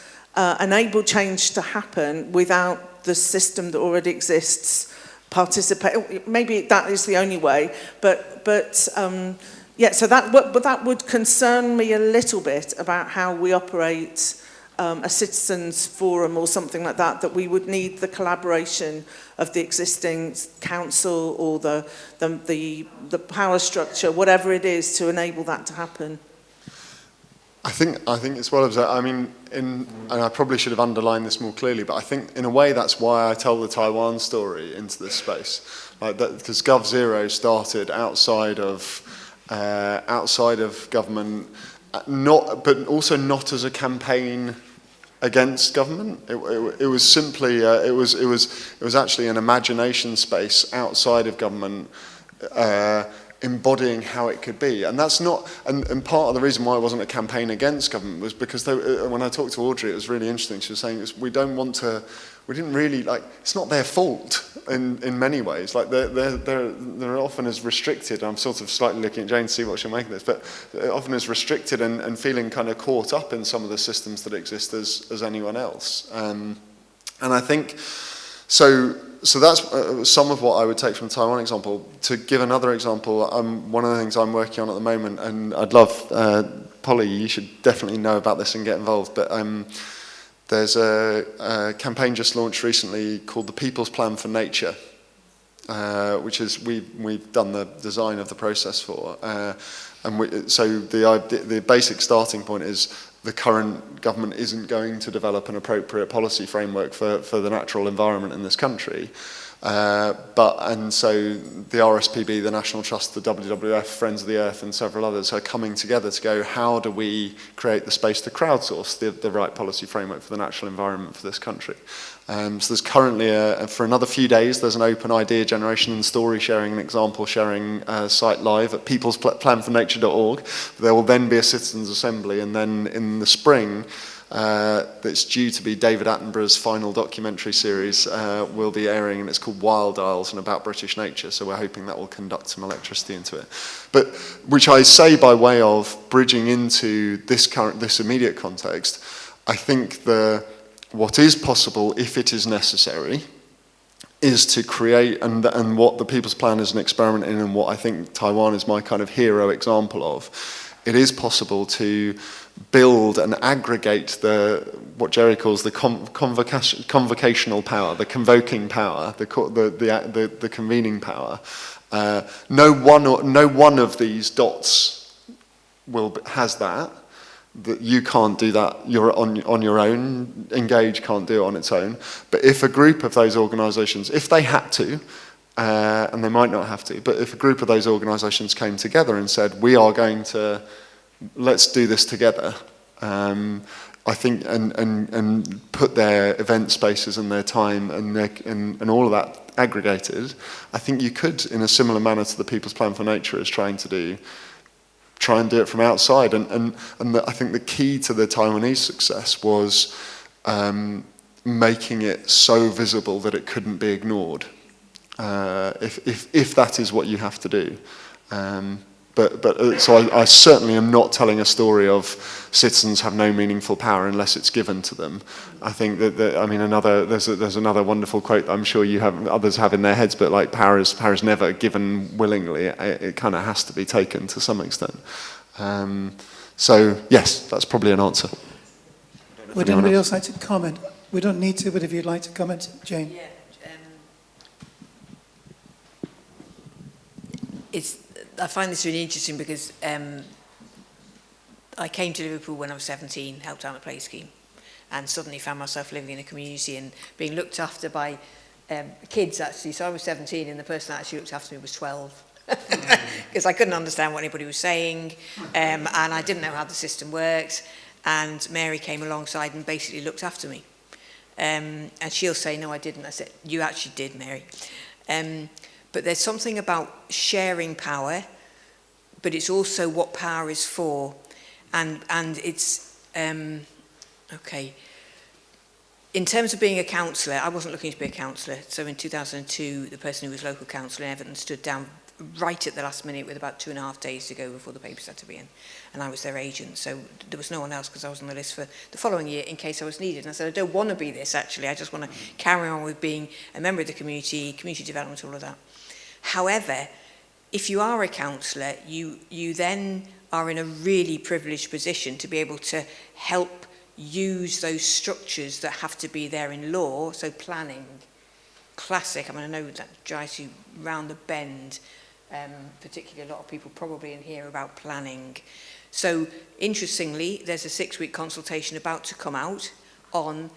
enable change to happen without the system that already exists participate? Maybe that is the only way, but yeah, so that would concern me a little bit about how we operate a citizens forum or something like that, that we would need the collaboration of the existing council or the power structure, whatever it is, to enable that to happen.
I think it's well observed. I mean, and I probably should have underlined this more clearly, but I think in a way that's why I tell the Taiwan story into this space, like that, because GovZero started outside of government, but also not as a campaign against government. It was simply it was actually an imagination space outside of government, embodying how it could be. And that's not, and part of the reason why it wasn't a campaign against government was because when I talked to Audrey, it was really interesting. She was saying, we didn't really, like, it's not their fault in many ways. Like, they're often as restricted. I'm sort of slightly looking at Jane to see what she'll make of this, but often as restricted and feeling kind of caught up in some of the systems that exist as anyone else. And I think, so that's some of what I would take from the Taiwan example. To give another example, one of the things I'm working on at the moment, and I'd love, Polly, you should definitely know about this and get involved, but there's a campaign just launched recently called the People's Plan for Nature, which is we've done the design of the process for. So the basic starting point is the current government isn't going to develop an appropriate policy framework for the natural environment in this country. And so the RSPB, the National Trust, the WWF, Friends of the Earth, and several others are coming together to go, how do we create the space to crowdsource the right policy framework for the natural environment for this country? So there's currently, for another few days, there's an open idea generation and story sharing and example sharing site live at peoplesplanfornature.org. There will then be a citizens' assembly, and then in the spring, that's due to be David Attenborough's final documentary series will be airing, and it's called Wild Isles and about British nature, so we're hoping that will conduct some electricity into it. But which I say by way of bridging into this immediate context, I think what is possible, if it is necessary, is to create, and what the People's Plan is an experiment in, and what I think Taiwan is my kind of hero example of, it is possible to build and aggregate what Jerry calls the convocational power, the convoking power, the convening power. No one of these dots has that. That you can't do that. You're on your own. Engage can't do it on its own. But if a group of those organisations, if they had to, and they might not have to, but if a group of those organisations came together and said, "We are going to, let's do this together," I think, and put their event spaces and their time and all of that aggregated, I think you could, in a similar manner to the People's Plan for Nature is trying to do, try and do it from outside. I think the key to the Taiwanese success was making it so visible that it couldn't be ignored. If that is what you have to do. So I certainly am not telling a story of citizens have no meaningful power unless it's given to them. I think that I mean there's another wonderful quote that I'm sure others have in their heads, but like power is never given willingly. It kind of has to be taken to some extent. So yes, that's probably an answer.
Would anybody else like to comment? We don't need to, but if you'd like to comment, Jane.
Yeah. I find this really interesting because I came to Liverpool when I was 17, helped out on a play scheme, and suddenly found myself living in a community and being looked after by kids, actually. So I was 17 and the person that actually looked after me was 12. Because I couldn't understand what anybody was saying, and I didn't know how the system worked, and Mary came alongside and basically looked after me. And she'll say, "No, I didn't." I said, "You actually did, Mary." But there's something about sharing power, but it's also what power is for. And it's, okay. In terms of being a councillor, I wasn't looking to be a councillor. So in 2002, the person who was local councillor in Everton stood down right at the last minute with about 2.5 days to go before the papers had to be in. And I was their agent. So there was no one else because I was on the list for the following year in case I was needed. And I said, "I don't want to be this, actually. I just want to carry on with being a member of the community development, all of that." However, if you are a councillor, you then are in a really privileged position to be able to help use those structures that have to be there in law. So planning, classic. I mean, I know that drives you round the bend, particularly a lot of people probably in here about planning. So interestingly, there's a 6-week consultation about to come out on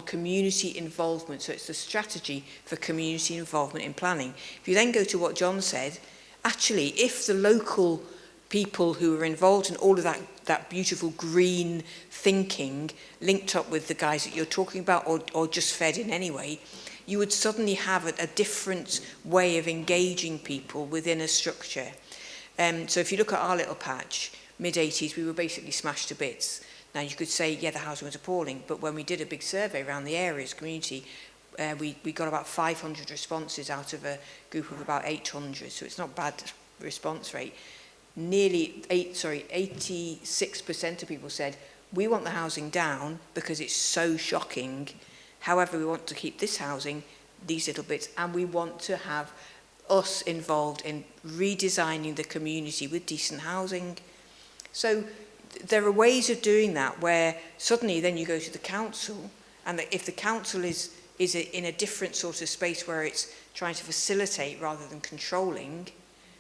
community involvement. So it's the strategy for community involvement in planning. If you then go to what Jon said, actually, if the local people who are involved in all of that beautiful green thinking linked up with the guys that you're talking about or just fed in anyway, you would suddenly have a different way of engaging people within a structure. So if you look at our little patch, mid-80s, we were basically smashed to bits. Now, you could say, yeah, the housing was appalling, but when we did a big survey around the area's community, we got about 500 responses out of a group of about 800, so it's not bad response rate. 86% of people said, we want the housing down because it's so shocking. However, we want to keep this housing, these little bits, and we want to have us involved in redesigning the community with decent housing. So there are ways of doing that where suddenly then you go to the council, and if the council is in a different sort of space where it's trying to facilitate rather than controlling,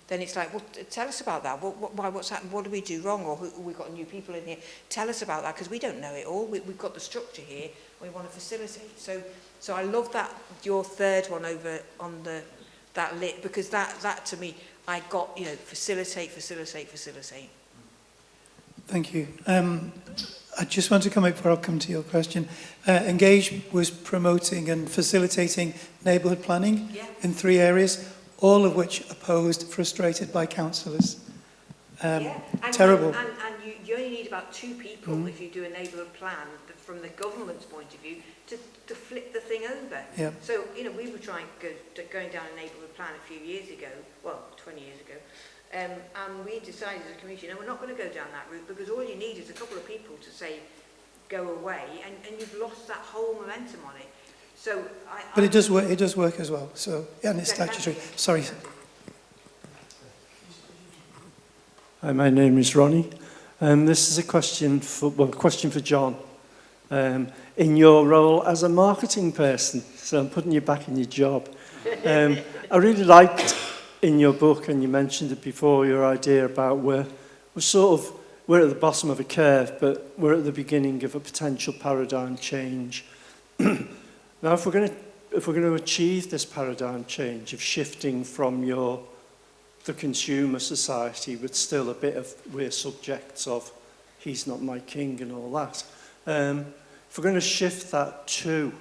then it's like, well, tell us about that. What's happened? What do we do wrong? Or we've got new people in here. Tell us about that, because we don't know it all. We've got the structure here. We want to facilitate. So I love that, your third one over on that lit, because that to me, I got, facilitate.
Thank you. I just want to come back before I'll come to your question. Engage was promoting and facilitating neighbourhood planning in 3 areas, all of which opposed, frustrated by councillors. Terrible.
And you only need about 2 people if you do a neighbourhood plan from the government's point of view to flip the thing over.
Yeah.
So, we were going down a neighbourhood plan a few years ago, 20 years ago, and we decided as a community, no, we're not going to go down that route, because all you need is a couple of people to say, go away, and you've lost that whole momentum on it. So
But it does work. It does work as well. So, and it's statutory. Sorry.
Hi, my name is Ronnie. This is a question for Jon. In your role as a marketing person, so I'm putting you back in your job. I really liked in your book, and you mentioned it before, your idea about we're at the bottom of a curve, but we're at the beginning of a potential paradigm change. Now, if we're going to achieve this paradigm change of shifting from the consumer society, with still a bit of we're subjects of he's not my king and all that, if we're going to shift that to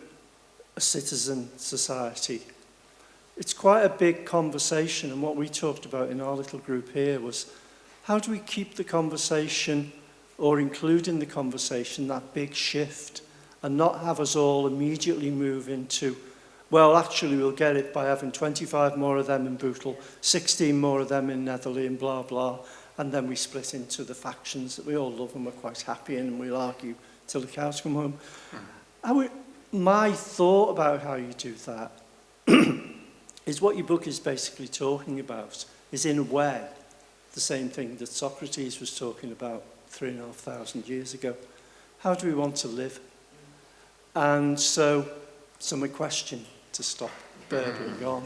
a citizen society, it's quite a big conversation, and what we talked about in our little group here was how do we keep the conversation or include in the conversation that big shift and not have us all immediately move into, well, actually we'll get it by having 25 more of them in Bootle, 16 more of them in Netherley and blah, blah, and then we split into the factions that we all love and we're quite happy in and we'll argue till the cows come home. My thought about how you do that is what your book is basically talking about, is in a way the same thing that Socrates was talking about 3,500 years ago. How do we want to live? And so my question, to stop burbling on,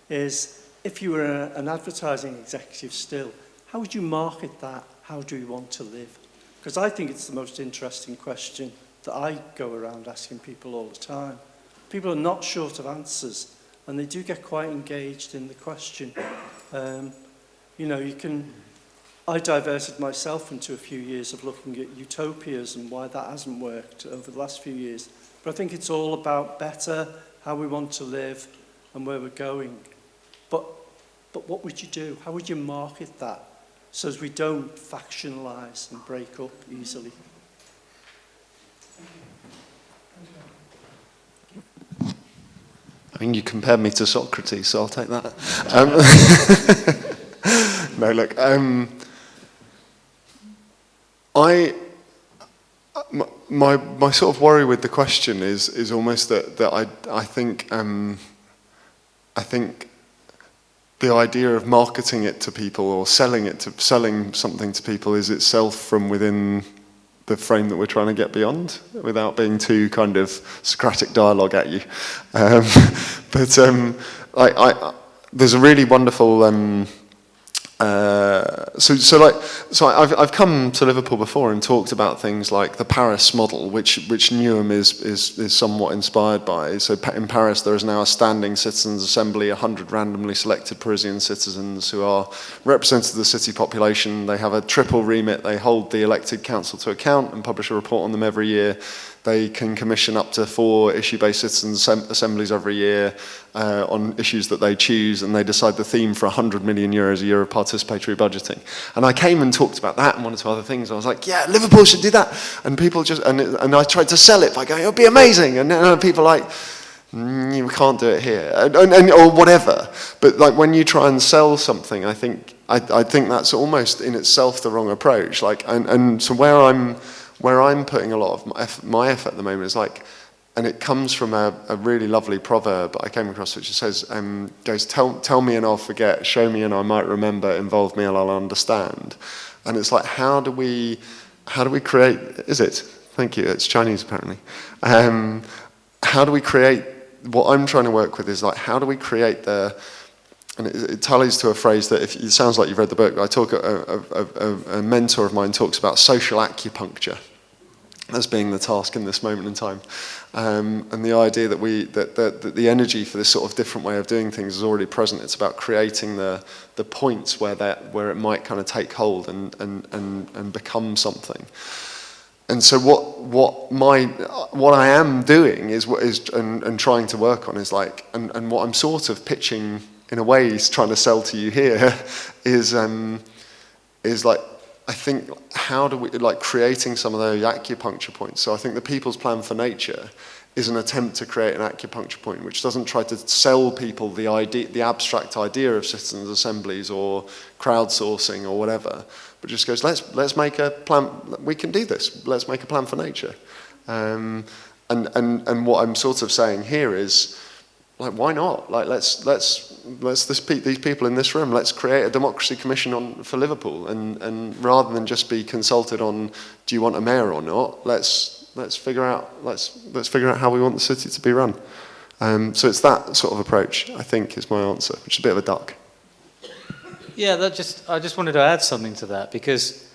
is if you were an advertising executive still, how would you market that? How do you want to live? Because I think it's the most interesting question that I go around asking people all the time. People are not short of answers, and they do get quite engaged in the question. I diverted myself into a few years of looking at utopias and why that hasn't worked over the last few years. But I think it's all about better, how we want to live, and where we're going. But what would you do? How would you market that so as we don't factionalise and break up easily?
I mean, you compared me to Socrates, so I'll take that. No, look, my sort of worry with the question is almost that I think the idea of marketing it to people or selling something to people is itself from within the frame that we're trying to get beyond, without being too kind of Socratic dialogue at you. There's a really wonderful. I've come to Liverpool before and talked about things like the Paris model, which Newham is somewhat inspired by. So in Paris, there is now a standing citizens' assembly, 100 randomly selected Parisian citizens who are representatives of the city population. They have a triple remit. They hold the elected council to account and publish a report on them every year. They can commission up to 4 issue-based citizens' assemblies every year on issues that they choose, and they decide the theme for €100 million a year of participatory budgeting. And I came and talked about that and one or two other things. I was like, yeah, Liverpool should do that. And people just, and I tried to sell it by going, it'll be amazing. And people are like, you can't do it here, or whatever. But like when you try and sell something, I think that's almost in itself the wrong approach. So where I'm putting a lot of my effort at the moment is like, and it comes from a really lovely proverb I came across, which says, goes, tell me and I'll forget, show me and I might remember, involve me and I'll understand. And it's like, how do we create, is it? Thank you, it's Chinese apparently. How do we create, what I'm trying to work with is like, how do we create and it tallies to a phrase that, it sounds like you've read the book, a mentor of mine talks about social acupuncture as being the task in this moment in time. And the idea that the energy for this sort of different way of doing things is already present. It's about creating the points where it might kind of take hold and become something. And so what I am doing is and trying to work on is like, and what I'm sort of pitching in a way he's trying to sell to you here is like, I think, how do we, like creating some of those acupuncture points. So I think the People's Plan for Nature is an attempt to create an acupuncture point which doesn't try to sell people the abstract idea of citizens' assemblies or crowdsourcing or whatever, but just goes, let's make a plan, we can do this, let's make a plan for nature. And what I'm sort of saying here is, like, why not? Like, let's these people in this room, let's create a democracy commission for Liverpool, and rather than just be consulted on, do you want a mayor or not? Let's figure out how we want the city to be run. So it's that sort of approach, I think, is my answer, which is a bit of a duck.
Yeah, I just wanted to add something to that, because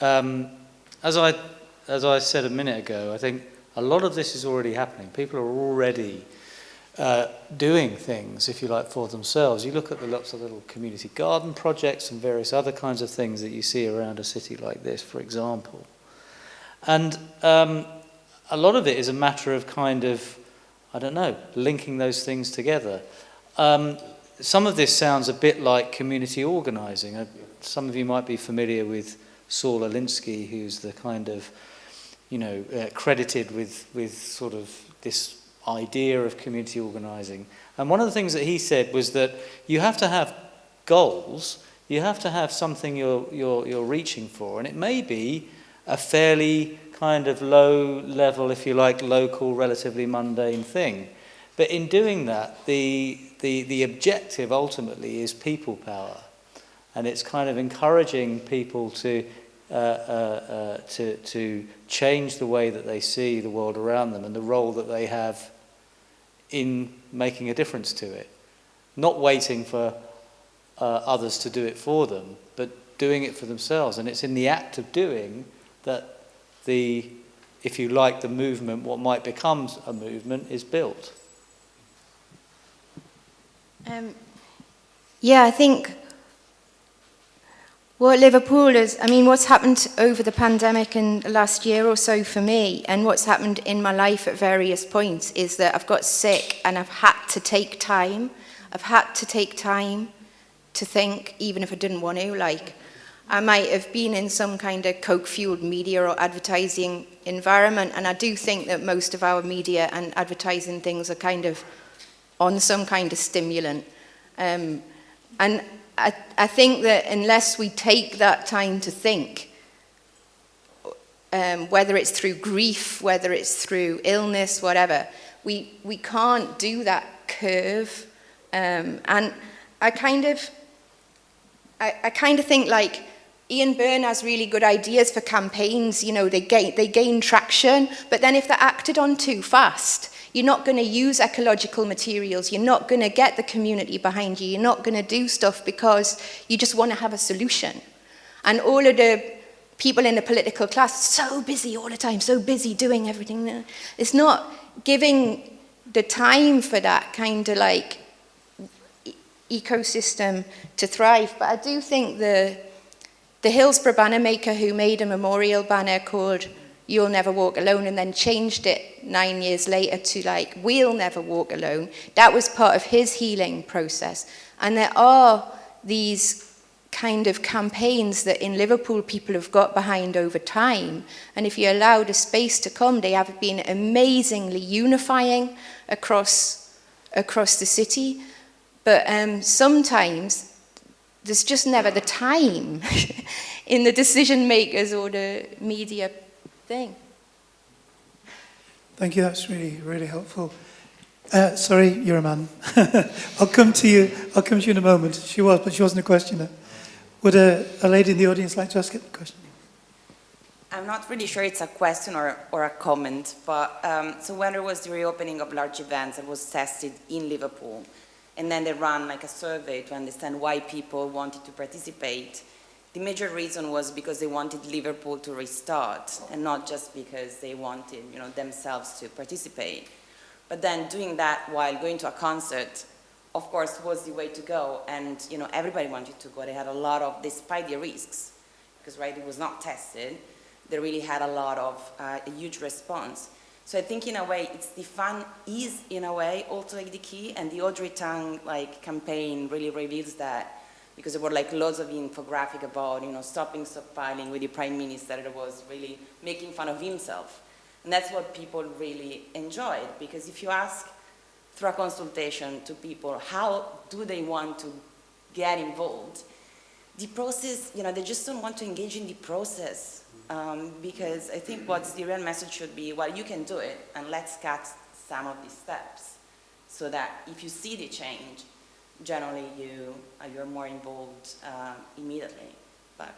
as I said a minute ago, I think a lot of this is already happening. People are already doing things, if you like, for themselves. You look at the lots of little community garden projects and various other kinds of things that you see around a city like this, for example. And a lot of it is a matter of kind of, I don't know, linking those things together. Some of this sounds a bit like community organising. Some of you might be familiar with Saul Alinsky, who's the kind of, credited with sort of this idea of community organising. And one of the things that he said was that you have to have goals, you have to have something you're reaching for, and it may be a fairly kind of low level, if you like, local, relatively mundane thing. But in doing that, the objective ultimately is people power, and it's kind of encouraging people to change the way that they see the world around them and the role that they have in making a difference to it. Not waiting for others to do it for them, but doing it for themselves. And it's in the act of doing that if you like, the movement, what might become a movement, is built.
Yeah, I think what Liverpool is, what's happened over the pandemic in the last year or so for me, and what's happened in my life at various points, is that I've got sick and I've had to take time. I've had to take time to think, even if I didn't want to. Like, I might have been in some kind of coke-fueled media or advertising environment, and I do think that most of our media and advertising things are kind of on some kind of stimulant. And I think that unless we take that time to think, whether it's through grief, whether it's through illness, whatever, we can't do that curve. And I kind of think, like, Ian Byrne has really good ideas for campaigns. They gain traction, but then if they're acted on too fast, you're not going to use ecological materials. You're not going to get the community behind you. You're not going to do stuff because you just want to have a solution. And all of the people in the political class, so busy all the time, so busy doing everything. It's not giving the time for that kind of like ecosystem to thrive. But I do think the Hillsborough banner maker who made a memorial banner called You'll Never Walk Alone, and then changed it 9 years later to like, We'll Never Walk Alone. That was part of his healing process. And there are these kind of campaigns that in Liverpool people have got behind over time. And if you allow the space to come, they have been amazingly unifying across the city. But sometimes there's just never the time in the decision makers or the media thing.
Thank you, that's really, really helpful. Sorry, you're a man. I'll come to you in a moment. She wasn't a questioner. Would a lady in the audience like to ask a question?
I'm not really sure it's a question or a comment, but so when there was the reopening of large events, it was tested in Liverpool, and then they ran like a survey to understand why people wanted to participate. The major reason was because they wanted Liverpool to restart, and not just because they wanted, themselves to participate. But then doing that while going to a concert, of course, was the way to go. And everybody wanted to go. They had a lot of, despite the risks, because it was not tested, they really had a huge response. So I think in a way, it's the fun is in a way also like the key, and the Audrey Tang campaign really reveals that. Because there were loads of infographic about, stopping stockpiling with the Prime Minister that was really making fun of himself. And that's what people really enjoyed, because if you ask through a consultation to people, how do they want to get involved? The process, they just don't want to engage in the process, because I think what the real message should be, well, you can do it, and let's cut some of these steps. so that if you see the change, generally you're more involved immediately. But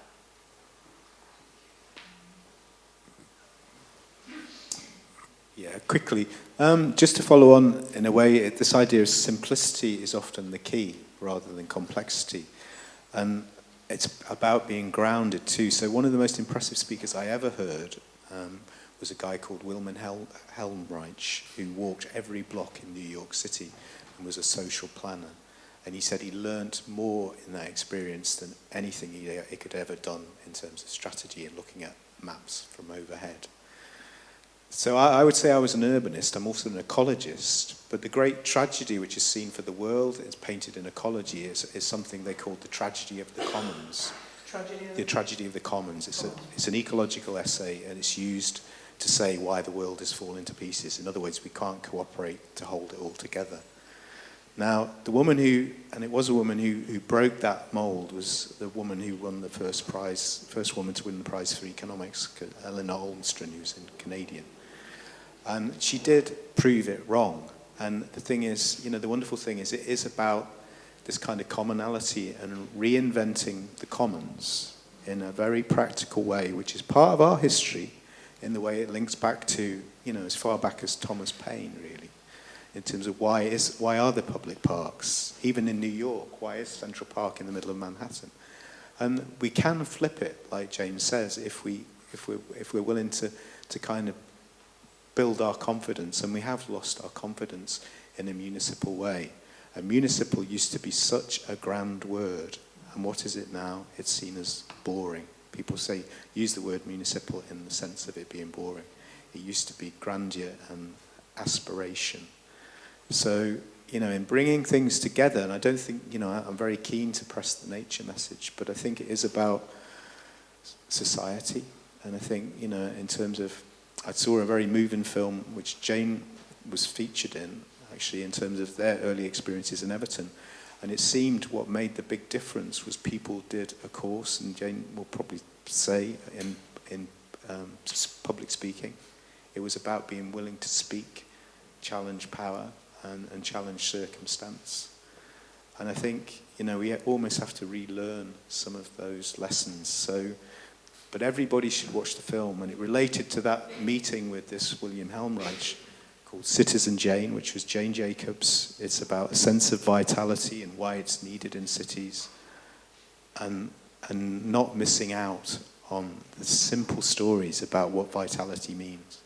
yeah, quickly, just to follow on, in a way, this idea of simplicity is often the key rather than complexity. And it's about being grounded too. So one of the most impressive speakers I ever heard was a guy called Wilman Helmreich, who walked every block in New York City and was a social planner. And he said he learnt more in that experience than anything he could ever done in terms of strategy and looking at maps from overhead. So I would say I was an urbanist. I'm also an ecologist. But the great tragedy which is seen for the world, is painted in ecology, is something they call the tragedy of the commons. The tragedy of the commons. It's an ecological essay, and it's used to say why the world is falling to pieces. In other words, we can't cooperate to hold it all together. Now, the woman who broke that mold was the woman who won the first woman to win the prize for economics, Eleanor Olmsted, who's a Canadian. And she did prove it wrong. And the thing is, the wonderful thing is, it is about this kind of commonality and reinventing the commons in a very practical way, which is part of our history in the way it links back to, as far back as Thomas Paine, really, in terms of why are there public parks? Even in New York, why is Central Park in the middle of Manhattan? And we can flip it, like James says, if we're willing to kind of build our confidence, and we have lost our confidence in a municipal way. A municipal used to be such a grand word, and what is it now? It's seen as boring. People use the word municipal in the sense of it being boring. It used to be grandeur and aspiration. So, in bringing things together, and I don't think, I'm very keen to press the nature message, but I think it is about society, and I think, in terms of, I saw a very moving film which Jane was featured in, actually, in terms of their early experiences in Everton. And it seemed what made the big difference was people did a course, and Jane will probably say in public speaking. It was about being willing to speak, challenge power, and challenge circumstance. And I think, we almost have to relearn some of those lessons. But everybody should watch the film, and it related to that meeting with this William Helmreich called Citizen Jane, which was Jane Jacobs. It's about a sense of vitality and why it's needed in cities, and not missing out on the simple stories about what vitality means.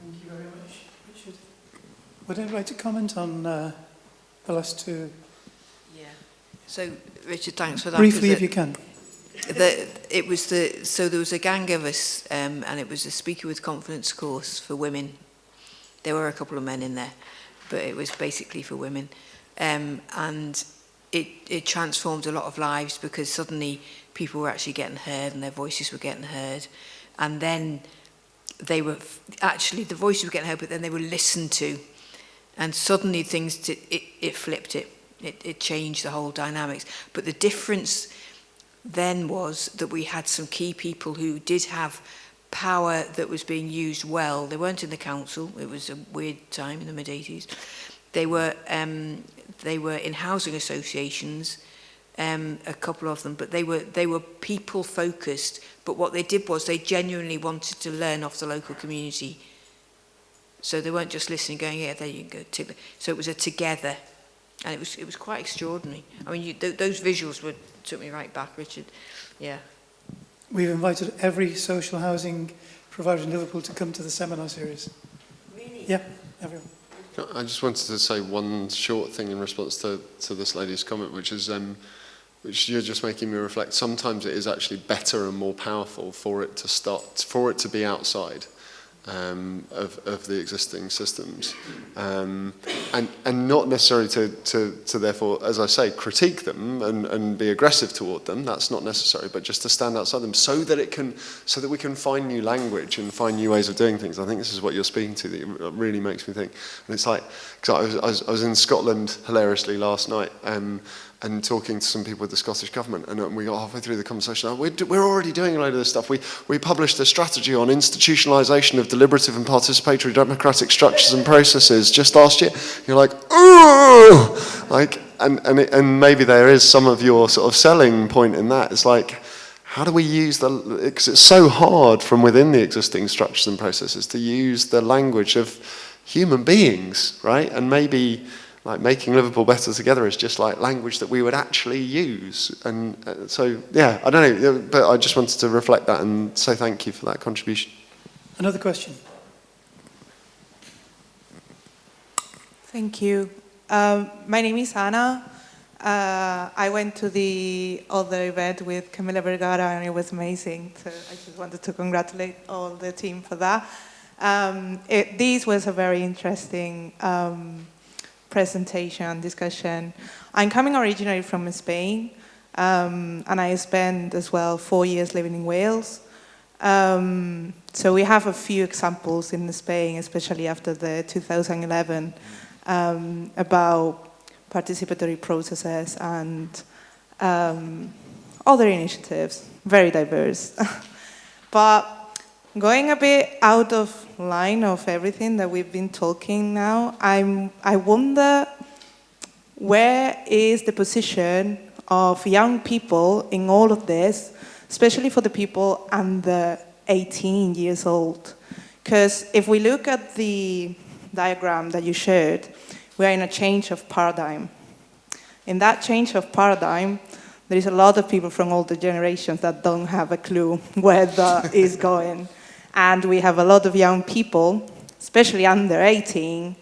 Thank you very much, Richard. Would anybody like to comment on the last two?
Yeah. So, Richard, thanks for that.
Briefly, if you can.
There was a gang of us, and it was a Speaker with Confidence course for women. There were a couple of men in there, but it was basically for women. And it transformed a lot of lives, because suddenly people were actually getting heard and their voices were getting heard. And then the voices were getting heard, but then they were listened to. And suddenly it flipped it. It changed the whole dynamics. But the difference then was that we had some key people who did have power that was being used well. They weren't in the council. It was a weird time in the mid-80s. They were in housing associations, a couple of them, but they were people focused. But what they did was they genuinely wanted to learn off the local community. So they weren't just listening, going, yeah, there you go. So it was a together, and it was quite extraordinary. I mean, those visuals took me right back, Richard. Yeah.
We've invited every social housing provider in Liverpool to come to the seminar series.
Really?
Yeah, everyone.
I just wanted to say one short thing in response to this lady's comment, which is which you're just making me reflect. Sometimes it is actually better and more powerful for it to be outside of the existing systems, and not necessarily to therefore, as I say, critique them and be aggressive toward them. That's not necessary, but just to stand outside them, so that we can find new language and find new ways of doing things. I think this is what you're speaking to, that it really makes me think. And it's like, because I was in Scotland hilariously last night, and talking to some people with the Scottish Government, and we got halfway through the conversation, we're already doing a load of this stuff. We published a strategy on institutionalisation of deliberative and participatory democratic structures and processes just last year. You're like, ooh! Like, and maybe there is some of your sort of selling point in that. It's like, how do we use because it's so hard from within the existing structures and processes to use the language of human beings, right? And maybe like making Liverpool better together is just like language that we would actually use. And so, yeah, I don't know, but I just wanted to reflect that and say thank you for that contribution.
Another question.
Thank you. My name is Anna. I went to the other event with Camilla Vergara and it was amazing. So I just wanted to congratulate all the team for that. This was a very interesting presentation and discussion. I'm coming originally from Spain, and I spent as well 4 years living in Wales. So we have a few examples in Spain, especially after the 2011, about participatory processes and other initiatives, very diverse. But going a bit out of line of everything that we've been talking now, I wonder where is the position of young people in all of this, especially for the people under 18 years old. Because if we look at the diagram that you showed, we are in a change of paradigm. In that change of paradigm, there is a lot of people from older generations that don't have a clue where that is going. And we have a lot of young people, especially under 18,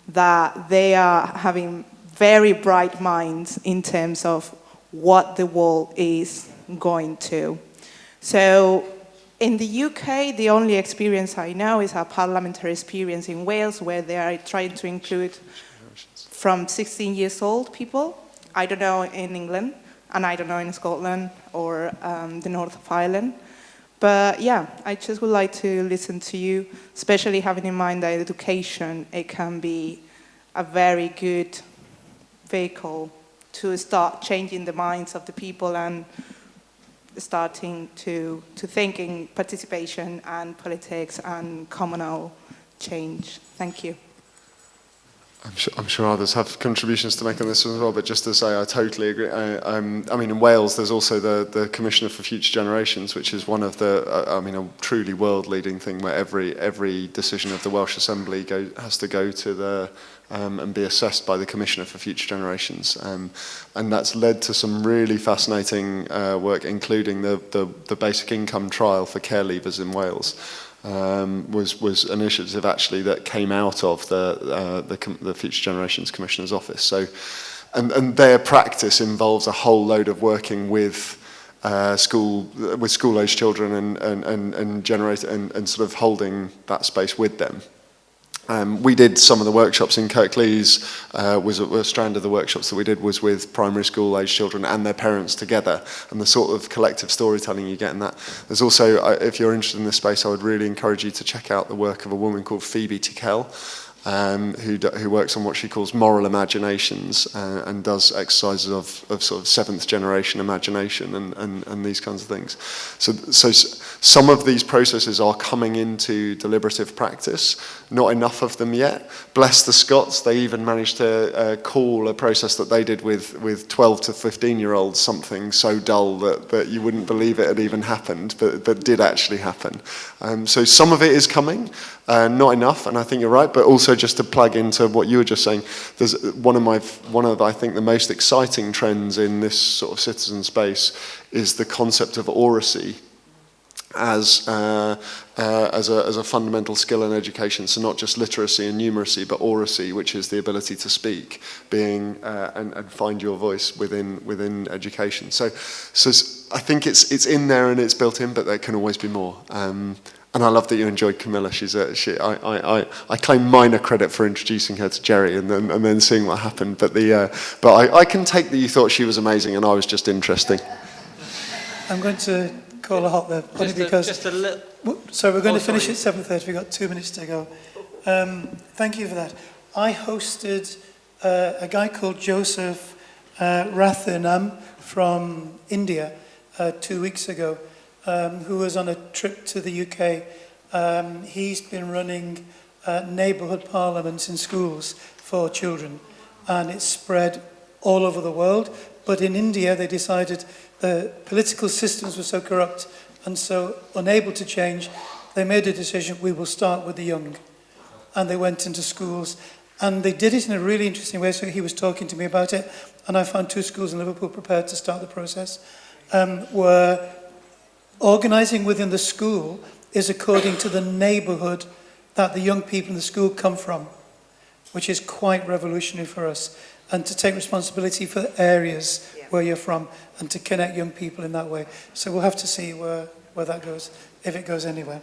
that they are having very bright minds in terms of what the world is going to. So in the UK, the only experience I know is a parliamentary experience in Wales where they are trying to include from 16 years old people. I don't know in England, and I don't know in Scotland or the north of Ireland. But yeah, I just would like to listen to you, especially having in mind that education, it can be a very good vehicle to start changing the minds of the people and starting to think in participation and politics and communal change. Thank you.
I'm sure others have contributions to make on this as well, but just to say I totally agree. I mean, in Wales, there's also the Commissioner for Future Generations, which is one of the, a truly world-leading thing where every decision of the Welsh Assembly has to go to the and be assessed by the Commissioner for Future Generations. And that's led to some really fascinating work, including the basic income trial for care leavers in Wales. Was an initiative actually that came out of the Future Generations Commissioner's office. So, and their practice involves a whole load of working with school-aged children and sort of holding that space with them. We did some of the workshops in Kirklees, was a strand of the workshops that we did was with primary school aged children and their parents together, and the sort of collective storytelling you get in that. There's also, if you're interested in this space, I would really encourage you to check out the work of a woman called Phoebe Tickell, who works on what she calls moral imaginations and does exercises of sort of seventh generation imagination and these kinds of things. So some of these processes are coming into deliberative practice, not enough of them yet. Bless the Scots, they even managed to call a process that they did with 12 to 15-year-olds something so dull that you wouldn't believe it had even happened, but did actually happen. So some of it is coming, not enough, and I think you're right, but also just to plug into what you were just saying, there's one of I think the most exciting trends in this sort of citizen space is the concept of oracy as a fundamental skill in education. So not just literacy and numeracy, but oracy, which is the ability to speak, being and find your voice within education. So I think it's in there and it's built in, but there can always be more. And I love that you enjoyed Camilla. I claim minor credit for introducing her to Jerry and then seeing what happened. But I can take that you thought she was amazing and I was just interesting.
I'm going to call a halt there, only because.
Just a little.
So we're going to finish at 7:30. We've got 2 minutes to go. Thank you for that. I hosted a guy called Joseph Rathinam from India 2 weeks ago, who was on a trip to the UK. He's been running neighbourhood parliaments in schools for children, and it's spread all over the world. But in India, they decided the political systems were so corrupt and so unable to change, they made a decision, we will start with the young. And they went into schools, and they did it in a really interesting way. So he was talking to me about it, and I found 2 schools in Liverpool prepared to start the process. Were organising within the school is according to the neighbourhood that the young people in the school come from, which is quite revolutionary for us. And to take responsibility for the areas where you're from and to connect young people in that way. So we'll have to see where that goes, if it goes anywhere.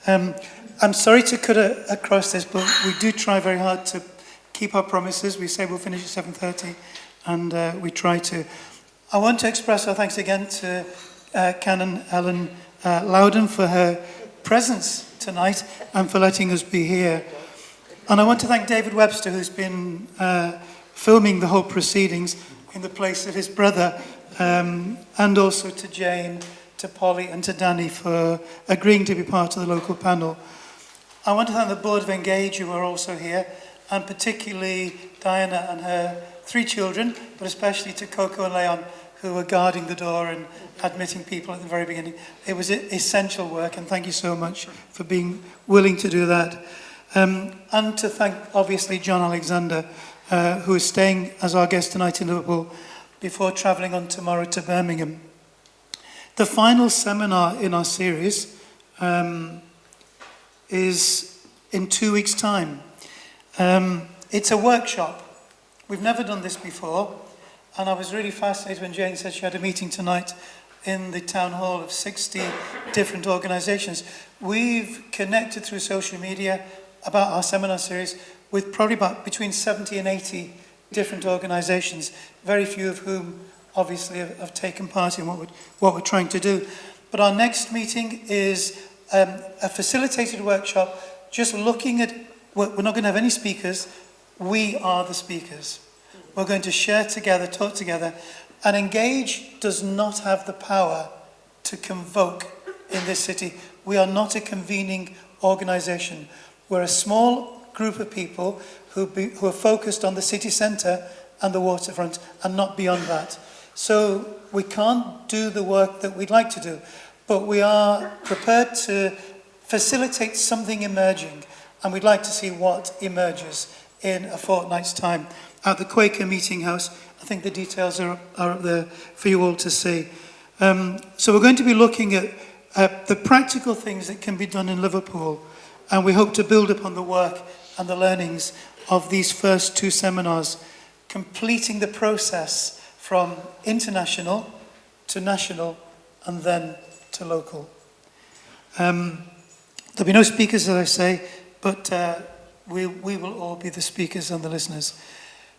I'm sorry to cut across this, but we do try very hard to keep our promises. We say we'll finish at 7:30, and we try to. I want to express our thanks again to Canon Ellen Loudon for her presence tonight and for letting us be here. And I want to thank David Webster, who's been filming the whole proceedings in the place of his brother, and also to Jane, to Polly and to Danny for agreeing to be part of the local panel. I want to thank the Board of Engage, who are also here, and particularly Diana and her 3 children, but especially to Coco and Leon, who were guarding the door and admitting people at the very beginning. It was essential work, and thank you so much for being willing to do that. And to thank, obviously, Jon Alexander, who is staying as our guest tonight in Liverpool before travelling on tomorrow to Birmingham. The final seminar in our series is in 2 weeks' time. It's a workshop. We've never done this before, and I was really fascinated when Jane said she had a meeting tonight in the town hall of 60 different organisations. We've connected through social media about our seminar series with probably about between 70 and 80 different organisations, very few of whom obviously have taken part in what we're trying to do. But our next meeting is a facilitated workshop, just looking at, we're not going to have any speakers, we are the speakers. We're going to share together, talk together, and Engage does not have the power to convoke in this city. We are not a convening organisation. We're a small group of people who are focused on the city centre and the waterfront and not beyond that. So we can't do the work that we'd like to do, but we are prepared to facilitate something emerging, and we'd like to see what emerges in a fortnight's time at the Quaker Meeting House. I think the details are up there for you all to see. So we're going to be looking at the practical things that can be done in Liverpool, and we hope to build upon the work and the learnings of these first 2 seminars, completing the process from international to national and then to local. There'll be no speakers, as I say, but we will all be the speakers and the listeners.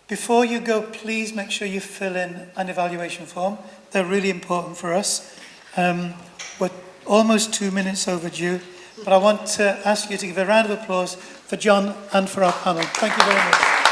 Before you go, please make sure you fill in an evaluation form. They're really important for us. We're almost 2 minutes overdue, but I want to ask you to give a round of applause for Jon and for our panel. Thank you very much.